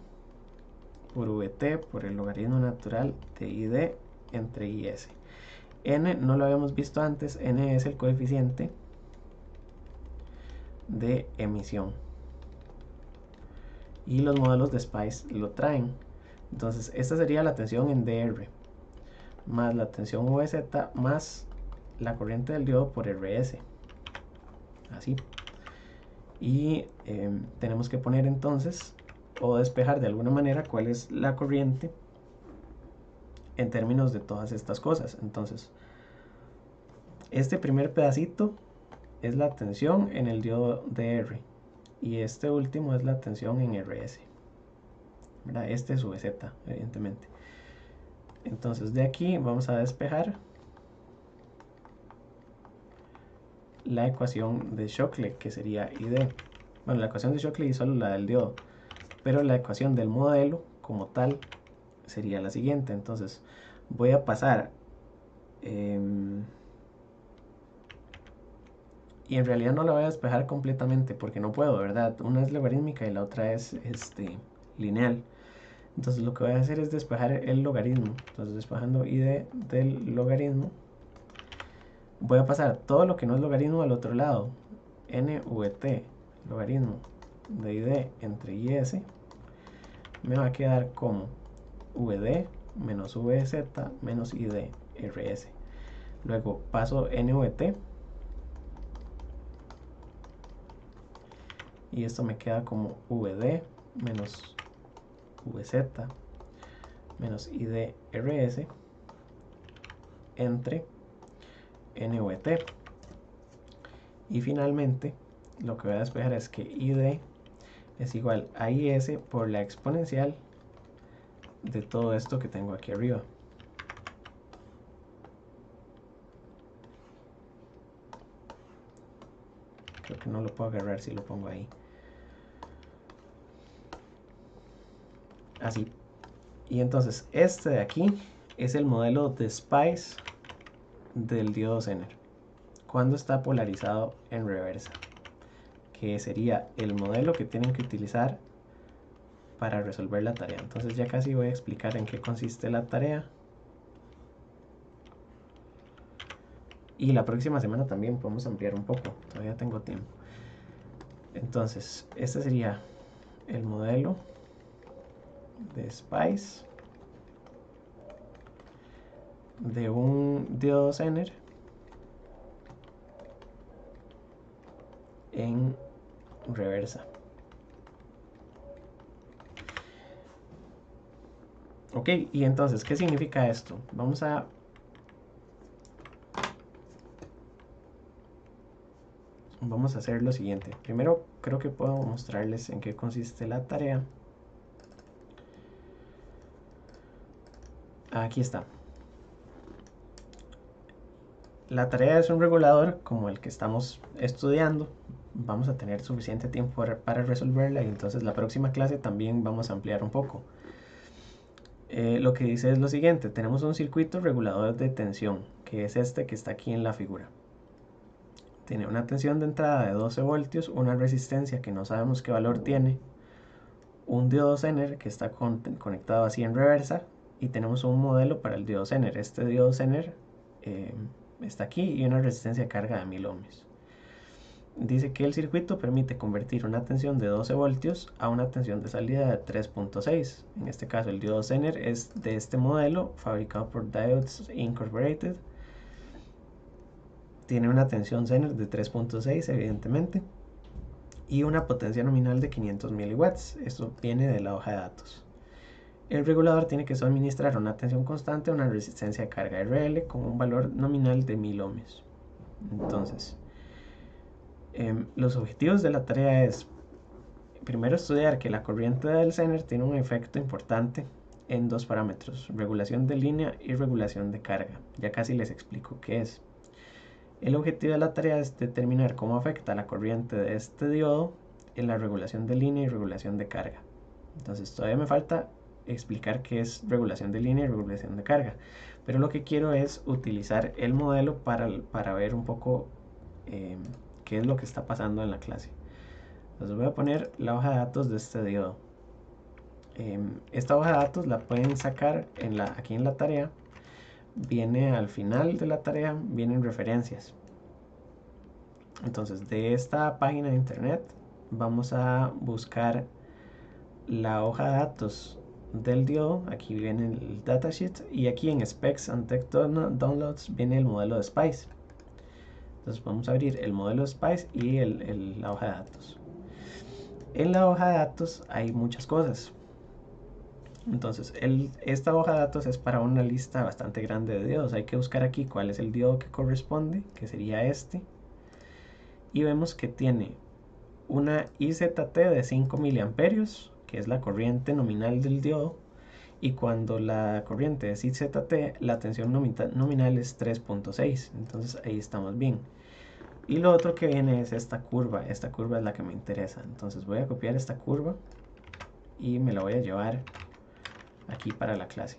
por VT por el logaritmo natural de ID entre IS. N no lo habíamos visto antes, N es el coeficiente de emisión, y los modelos de SPICE lo traen. Entonces esta sería la tensión en DR más la tensión VZ más la corriente del diodo por RS, así. Y tenemos que poner entonces o despejar de alguna manera cuál es la corriente en términos de todas estas cosas. Entonces este primer pedacito es la tensión en el diodo DR, y este último es la tensión en RS, ¿verdad? Este es VZ, evidentemente. Entonces de aquí vamos a despejar la ecuación de Shockley, que sería ID. Bueno, la ecuación de Shockley es solo la del diodo, pero la ecuación del modelo como tal sería la siguiente. Entonces voy a pasar y en realidad no la voy a despejar completamente porque no puedo, ¿verdad? Una es logarítmica y la otra es lineal. Entonces lo que voy a hacer es despejar el logaritmo. Entonces despejando ID del logaritmo, voy a pasar todo lo que no es logaritmo al otro lado. NVT, logaritmo de ID entre IS, me va a quedar como VD menos VZ menos ID RS. Luego paso NVT y esto me queda como VD menos VZ menos ID RS entre NVT. Y finalmente lo que voy a despejar es que ID es igual a IS por la exponencial de todo esto que tengo aquí arriba. Creo que no lo puedo agarrar si lo pongo ahí. Así. Y entonces este de aquí es el modelo de Spice del diodo Zener cuando está polarizado en reversa, que sería el modelo que tienen que utilizar para resolver la tarea. Entonces ya casi voy a explicar en qué consiste la tarea. Y la próxima semana también podemos ampliar un poco, todavía tengo tiempo. Entonces, este sería el modelo de Spice de un diodo Zener en reversa. Ok, y entonces, ¿qué significa esto? Vamos a hacer lo siguiente. Primero, creo que puedo mostrarles en qué consiste la tarea. Aquí está. La tarea es un regulador como el que estamos estudiando. Vamos a tener suficiente tiempo para resolverla y entonces la próxima clase también vamos a ampliar un poco. Lo que dice es lo siguiente. Tenemos un circuito regulador de tensión, que es este que está aquí en la figura. Tiene una tensión de entrada de 12 voltios, una resistencia que no sabemos qué valor tiene, un diodo Zener que está conectado así en reversa, y tenemos un modelo para el diodo Zener. Este diodo Zener está aquí y una resistencia de carga de 1000 ohms. Dice que el circuito permite convertir una tensión de 12 voltios a una tensión de salida de 3.6. En este caso el diodo Zener es de este modelo, fabricado por Diodes Incorporated. Tiene una tensión Zener de 3.6 evidentemente y una potencia nominal de 500 miliwatts. Esto viene de la hoja de datos. El regulador tiene que suministrar una tensión constante a una resistencia de carga RL con un valor nominal de 1000 ohms. Entonces, los objetivos de la tarea es primero estudiar que la corriente del Zener tiene un efecto importante en dos parámetros, regulación de línea y regulación de carga. Ya casi les explico qué es. El objetivo de la tarea es determinar cómo afecta la corriente de este diodo en la regulación de línea y regulación de carga. Entonces todavía me falta explicar qué es regulación de línea y regulación de carga, pero lo que quiero es utilizar el modelo para ver un poco qué es lo que está pasando en la clase. Entonces voy a poner la hoja de datos de este diodo. Esta hoja de datos la pueden sacar aquí en la tarea. Viene al final de la tarea, vienen referencias. Entonces de esta página de internet vamos a buscar la hoja de datos del diodo. Aquí viene el datasheet y aquí en Specs and Tech Downloads viene el modelo de Spice. Entonces vamos a abrir el modelo de Spice y la hoja de datos. En la hoja de datos hay muchas cosas. Entonces esta hoja de datos es para una lista bastante grande de diodos. Hay que buscar aquí cuál es el diodo que corresponde, que sería este. Y vemos que tiene una IZT de 5 miliamperios, que es la corriente nominal del diodo, y cuando la corriente es IZT, la tensión nominal es 3.6, entonces ahí estamos bien. Y lo otro que viene es esta curva es la que me interesa, entonces voy a copiar esta curva y me la voy a llevar aquí para la clase.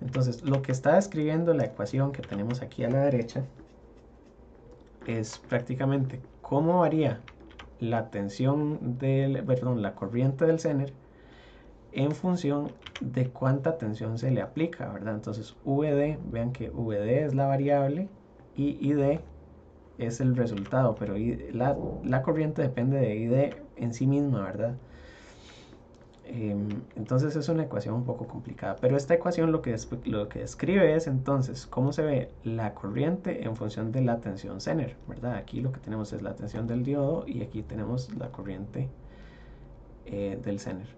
Entonces lo que está describiendo la ecuación que tenemos aquí a la derecha es prácticamente cómo varía la tensión la corriente del Zener en función de cuánta tensión se le aplica, ¿verdad? Entonces VD, vean que VD es la variable y ID es el resultado, pero la corriente depende de ID en sí misma, ¿verdad? Entonces es una ecuación un poco complicada, pero esta ecuación lo que describe es entonces cómo se ve la corriente en función de la tensión Zener, ¿verdad? Aquí lo que tenemos es la tensión del diodo y aquí tenemos la corriente del Zener.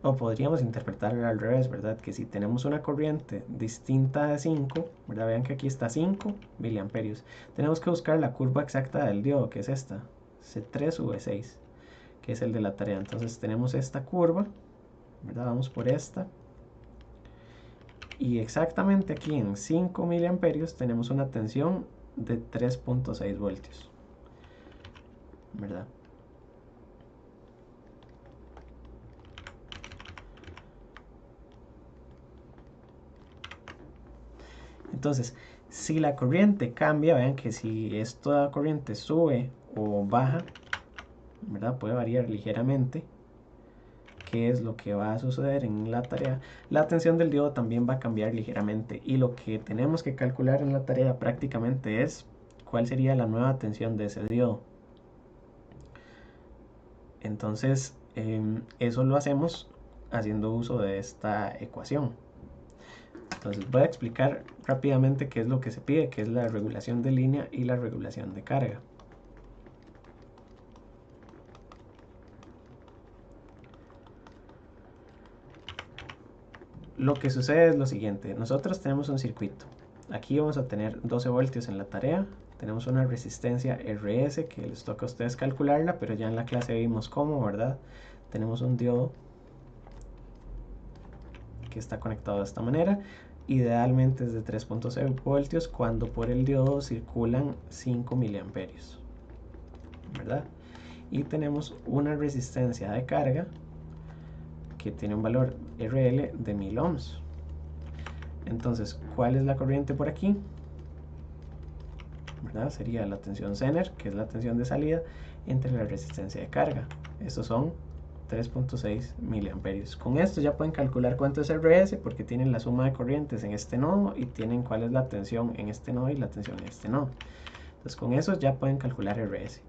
O podríamos interpretarlo al revés, ¿verdad? Que si tenemos una corriente distinta de 5, ¿verdad? Vean que aquí está 5 miliamperios. Tenemos que buscar la curva exacta del diodo, que es esta, C3V6, que es el de la tarea. Entonces tenemos esta curva, ¿verdad? Vamos por esta. Y exactamente aquí en 5 miliamperios tenemos una tensión de 3.6 voltios, ¿verdad? Entonces, si la corriente cambia, vean que si esta corriente sube o baja, ¿verdad? Puede variar ligeramente. ¿Qué es lo que va a suceder en la tarea? La tensión del diodo también va a cambiar ligeramente, y lo que tenemos que calcular en la tarea prácticamente es cuál sería la nueva tensión de ese diodo. Entonces, eso lo hacemos haciendo uso de esta ecuación. Entonces voy a explicar rápidamente qué es lo que se pide, que es la regulación de línea y la regulación de carga. Lo que sucede es lo siguiente: nosotros tenemos un circuito. Aquí vamos a tener 12 voltios en la tarea. Tenemos una resistencia RS que les toca a ustedes calcularla, pero ya en la clase vimos cómo, ¿verdad? Tenemos un diodo que está conectado de esta manera. Idealmente es de 3.6 voltios cuando por el diodo circulan 5 miliamperios, ¿verdad? Y tenemos una resistencia de carga que tiene un valor RL de 1000 ohms. Entonces, ¿cuál es la corriente por aquí? ¿Verdad? Sería la tensión Zener, que es la tensión de salida, entre la resistencia de carga. Estos son 3.6 miliamperios. Con esto ya pueden calcular cuánto es RS, porque tienen la suma de corrientes en este nodo y tienen cuál es la tensión en este nodo y la tensión en este nodo. Entonces con eso ya pueden calcular RS.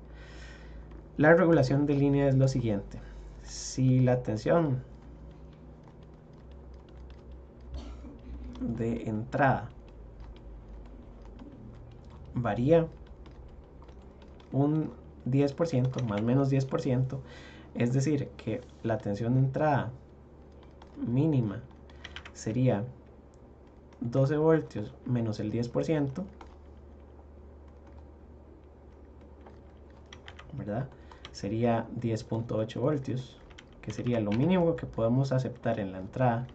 La regulación de línea es lo siguiente: si la tensión de entrada varía un 10%, más o menos 10%, es decir, que la tensión de entrada mínima sería 12 voltios menos el 10%, ¿verdad? Sería 10.8 voltios, que sería lo mínimo que podemos aceptar en la entrada,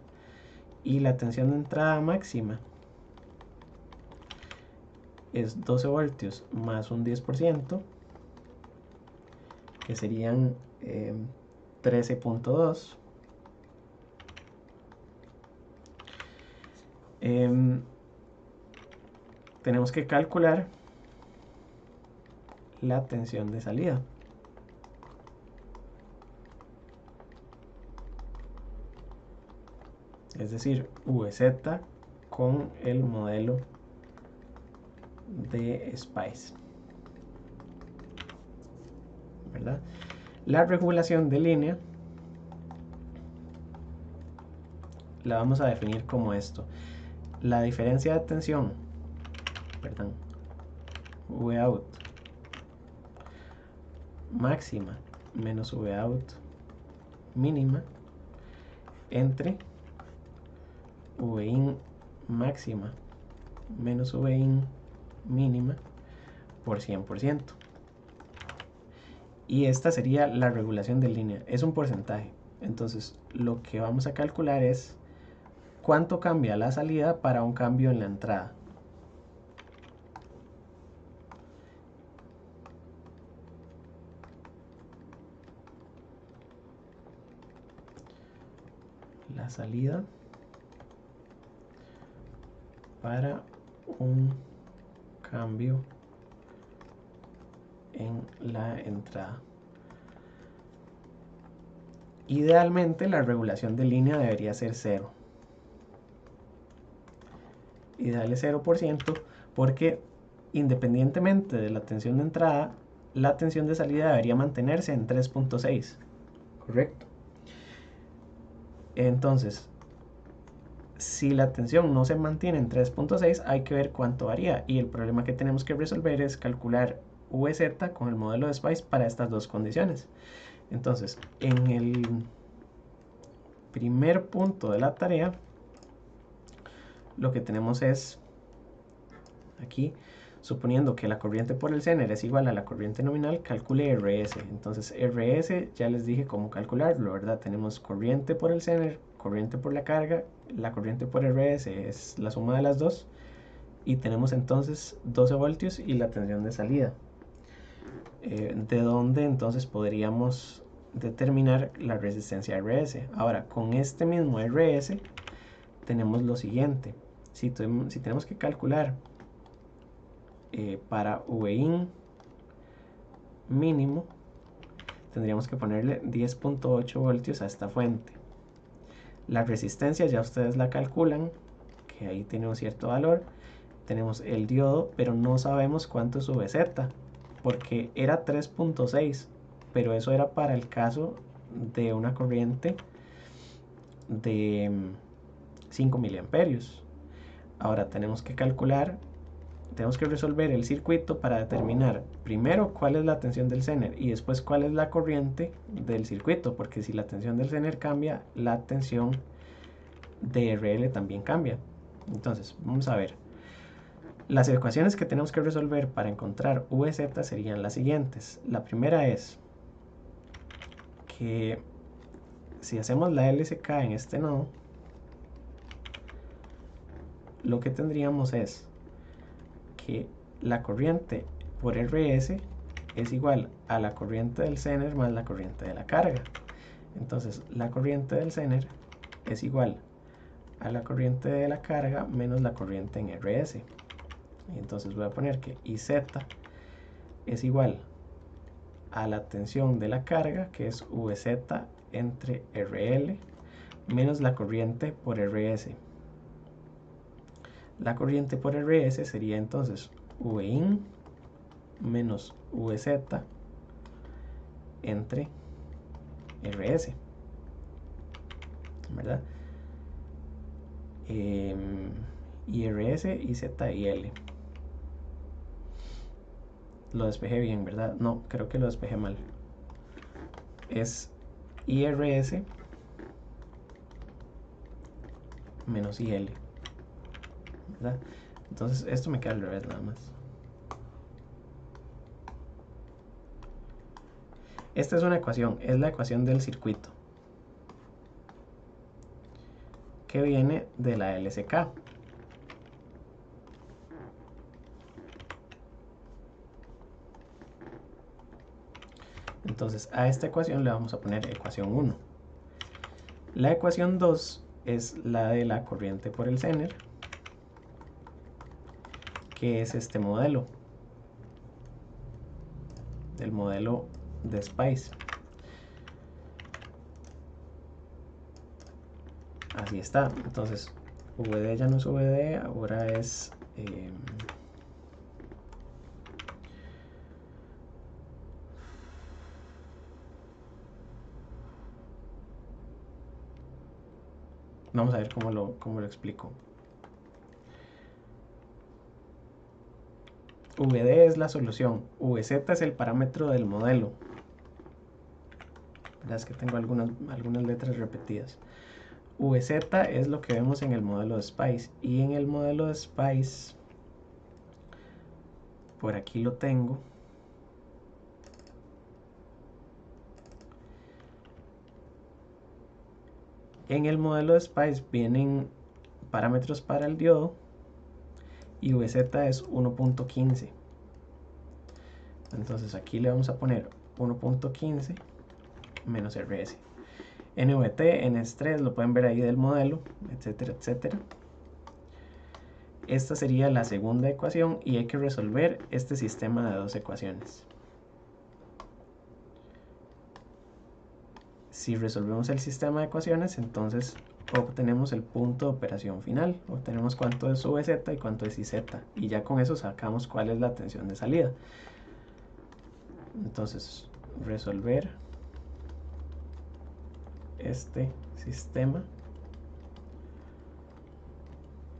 y la tensión de entrada máxima es 12 voltios más un 10%, que serían 13.2. Tenemos que calcular la tensión de salida. Es decir, VZ con el modelo de SPICE, ¿verdad? La regulación de línea la vamos a definir como esto: la diferencia de tensión, perdón, Vout máxima menos Vout mínima entre Vin máxima menos Vin mínima por 100%. Y esta sería la regulación de línea. Es un porcentaje. Entonces lo que vamos a calcular es cuánto cambia la salida para un cambio en la entrada. La salida para un cambio en la entrada. Idealmente la regulación de línea debería ser 0. Ideal es 0%, porque independientemente de la tensión de entrada, la tensión de salida debería mantenerse en 3.6. Correcto. Entonces, si la tensión no se mantiene en 3.6, hay que ver cuánto varía, y el problema que tenemos que resolver es calcular VZ con el modelo de SPICE para estas dos condiciones. Entonces, en el primer punto de la tarea, lo que tenemos es aquí Suponiendo que la corriente por el zener es igual a la corriente nominal, calcule RS. Entonces RS ya les dije cómo calcularlo, ¿verdad? Tenemos corriente por el zener, corriente por la carga, la corriente por RS es la suma de las dos, y tenemos entonces 12 voltios y la tensión de salida. De donde entonces podríamos determinar la resistencia RS. Ahora, con este mismo RS tenemos lo siguiente. Si tenemos que calcular para Vin mínimo, tendríamos que ponerle 10.8 voltios a esta fuente. La resistencia ya ustedes la calculan, que ahí tiene un cierto valor. Tenemos el diodo, pero no sabemos cuánto es VZ, porque era 3.6, pero eso era para el caso de una corriente de 5 miliamperios. Ahora tenemos que calcular, tenemos que resolver el circuito para determinar primero cuál es la tensión del zener y después cuál es la corriente del circuito, porque si la tensión del zener cambia, la tensión de RL también cambia. Entonces, vamos a ver. Las ecuaciones que tenemos que resolver para encontrar VZ serían las siguientes. La primera es que si hacemos la LSK en este nodo, lo que tendríamos es que la corriente por RS es igual a la corriente del zener más la corriente de la carga. Entonces la corriente del zener es igual a la corriente de la carga menos la corriente en RS. Y entonces voy a poner que IZ es igual a la tensión de la carga, que es VZ entre RL, menos la corriente por RS. La corriente por RS sería entonces Vin menos VZ entre RS, ¿verdad? Y RS, y Z y L. Lo despejé bien, ¿verdad? No, creo que lo despejé mal. Es IRS menos IL, ¿verdad? Entonces esto me queda al revés nada más. Esta es una ecuación, es la ecuación del circuito que viene de la LSK. Entonces a esta ecuación le vamos a poner ecuación 1. La ecuación 2 es la de la corriente por el zener, que es este modelo, el modelo de Spice. Así está. Entonces VD ya no es VD, ahora es vamos a ver cómo lo explico. VD es la solución, VZ es el parámetro del modelo. Es que tengo algunas letras repetidas. VZ es lo que vemos en el modelo de Spice, y en el modelo de Spice, por aquí lo tengo, en el modelo de Spice vienen parámetros para el diodo y VZ es 1.15. entonces aquí le vamos a poner 1.15 menos RS. NVT, en estrés, lo pueden ver ahí del modelo, etcétera, etcétera. Esta sería la segunda ecuación y hay que resolver este sistema de dos ecuaciones. Si resolvemos el sistema de ecuaciones, entonces obtenemos el punto de operación final. Obtenemos cuánto es VZ y cuánto es IZ. Y ya con eso sacamos cuál es la tensión de salida. Entonces, resolver este sistema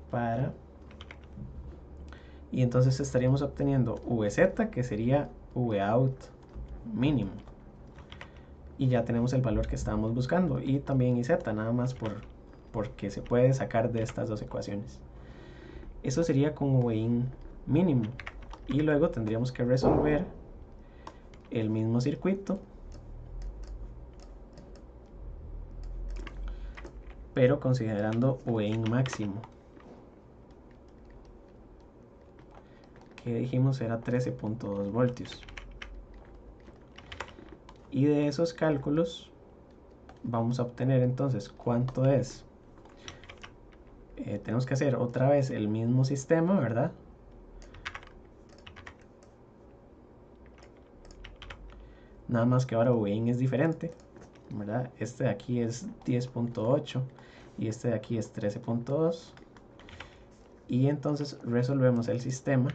para... Y entonces estaríamos obteniendo VZ, que sería Vout mínimo. Y ya tenemos el valor que estábamos buscando. Y también IZ, nada más porque se puede sacar de estas dos ecuaciones. Eso sería con Vin mínimo. y luego tendríamos que resolver el mismo circuito, pero considerando Vin máximo, que dijimos era 13.2 voltios. Y de esos cálculos vamos a obtener entonces cuánto es. Tenemos que hacer otra vez el mismo sistema, ¿verdad? Nada más que ahora Vin es diferente, ¿verdad? Este de aquí es 10.8 y este de aquí es 13.2. Y entonces resolvemos el sistema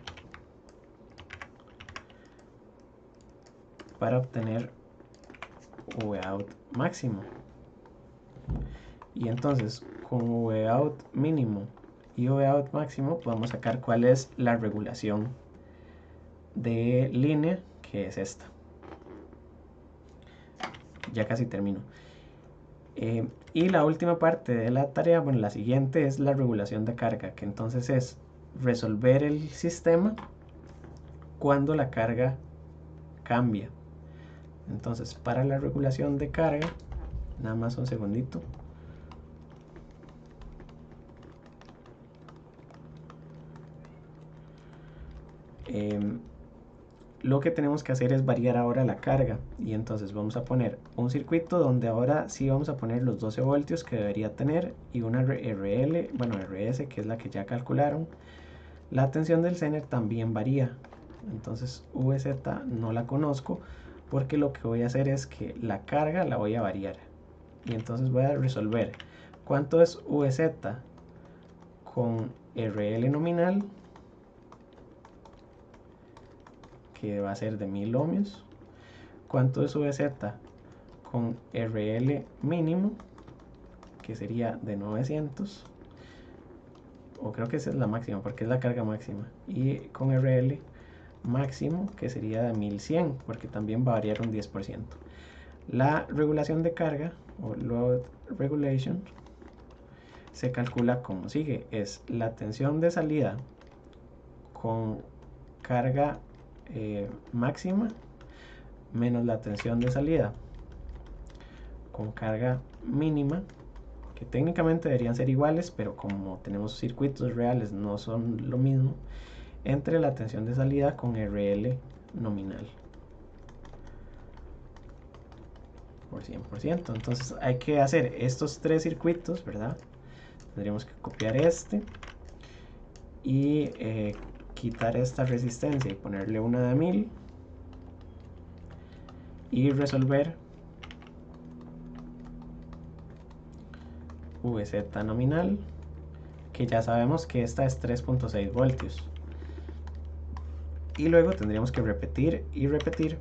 para obtener Vout máximo. Y entonces con Vout mínimo y Vout máximo podemos sacar cuál es la regulación de línea, que es esta. Ya casi termino. Y la última parte de la tarea, bueno, la siguiente es la regulación de carga, que entonces es resolver el sistema cuando la carga cambia. Entonces, para la regulación de carga, nada más un segundito. Lo que tenemos que hacer es variar ahora la carga, y entonces vamos a poner un circuito donde ahora sí vamos a poner los 12 voltios que debería tener y una RL, bueno, RS, que es la que ya calcularon. La tensión del Zener también varía, entonces VZ no la conozco, porque lo que voy a hacer es que la carga la voy a variar, y entonces voy a resolver cuánto es VZ con RL nominal, que va a ser de 1000 ohmios, cuánto es VZ con RL mínimo, que sería de 900, o creo que esa es la máxima porque es la carga máxima, y con RL máximo, que sería de 1100, porque también va a variar un 10%. La regulación de carga o load regulation se calcula como sigue: es la tensión de salida con carga máxima menos la tensión de salida con carga mínima, que técnicamente deberían ser iguales, pero como tenemos circuitos reales no son lo mismo, entre la tensión de salida con RL nominal por 100%. Entonces hay que hacer estos tres circuitos, ¿verdad? Tendríamos que copiar este y quitar esta resistencia y ponerle una de 1000 y resolver VZ nominal, que ya sabemos que esta es 3.6 voltios. Y luego tendríamos que repetir y repetir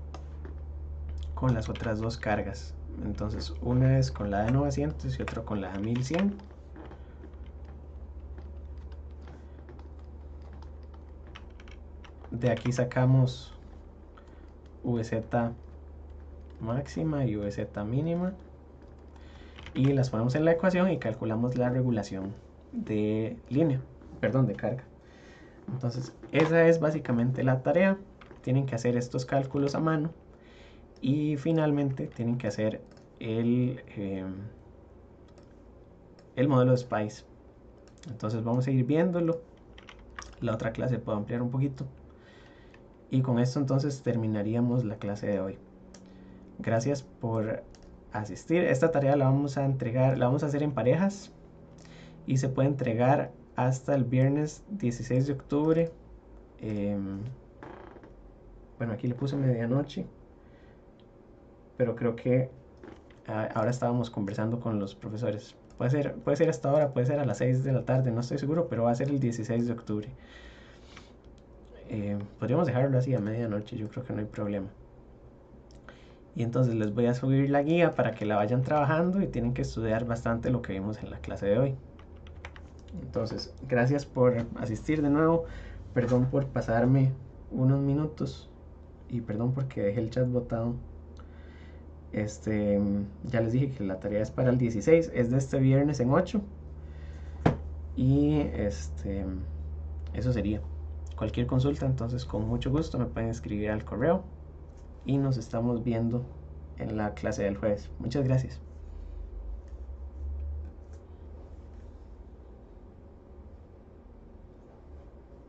con las otras dos cargas. Entonces una es con la de 900 y otra con la de 1100. De aquí sacamos VZ máxima y VZ mínima y las ponemos en la ecuación y calculamos la regulación de línea, perdón, de carga. Entonces esa es básicamente la tarea. Tienen que hacer estos cálculos a mano y finalmente tienen que hacer el modelo de SPICE. Entonces vamos a ir viéndolo. La otra clase puedo ampliar un poquito. Y con esto entonces terminaríamos la clase de hoy. Gracias por asistir. Esta tarea la vamos a entregar, la vamos a hacer en parejas y se puede entregar hasta el viernes 16 de octubre. Bueno, aquí le puse medianoche, pero creo que ahora estábamos conversando con los profesores. Puede ser hasta ahora, puede ser a las 6 de la tarde, no estoy seguro, pero va a ser el 16 de octubre. Podríamos dejarlo así a medianoche, yo creo que no hay problema. Y entonces les voy a subir la guía para que la vayan trabajando y tienen que estudiar bastante lo que vimos en la clase de hoy. Entonces, gracias por asistir de nuevo. Perdón por pasarme unos minutos y perdón porque dejé el chat botado. Ya les dije que la tarea es para el 16, es de este viernes en 8. Y eso sería. cualquier consulta, entonces con mucho gusto me pueden escribir al correo y nos estamos viendo en la clase del jueves. Muchas gracias.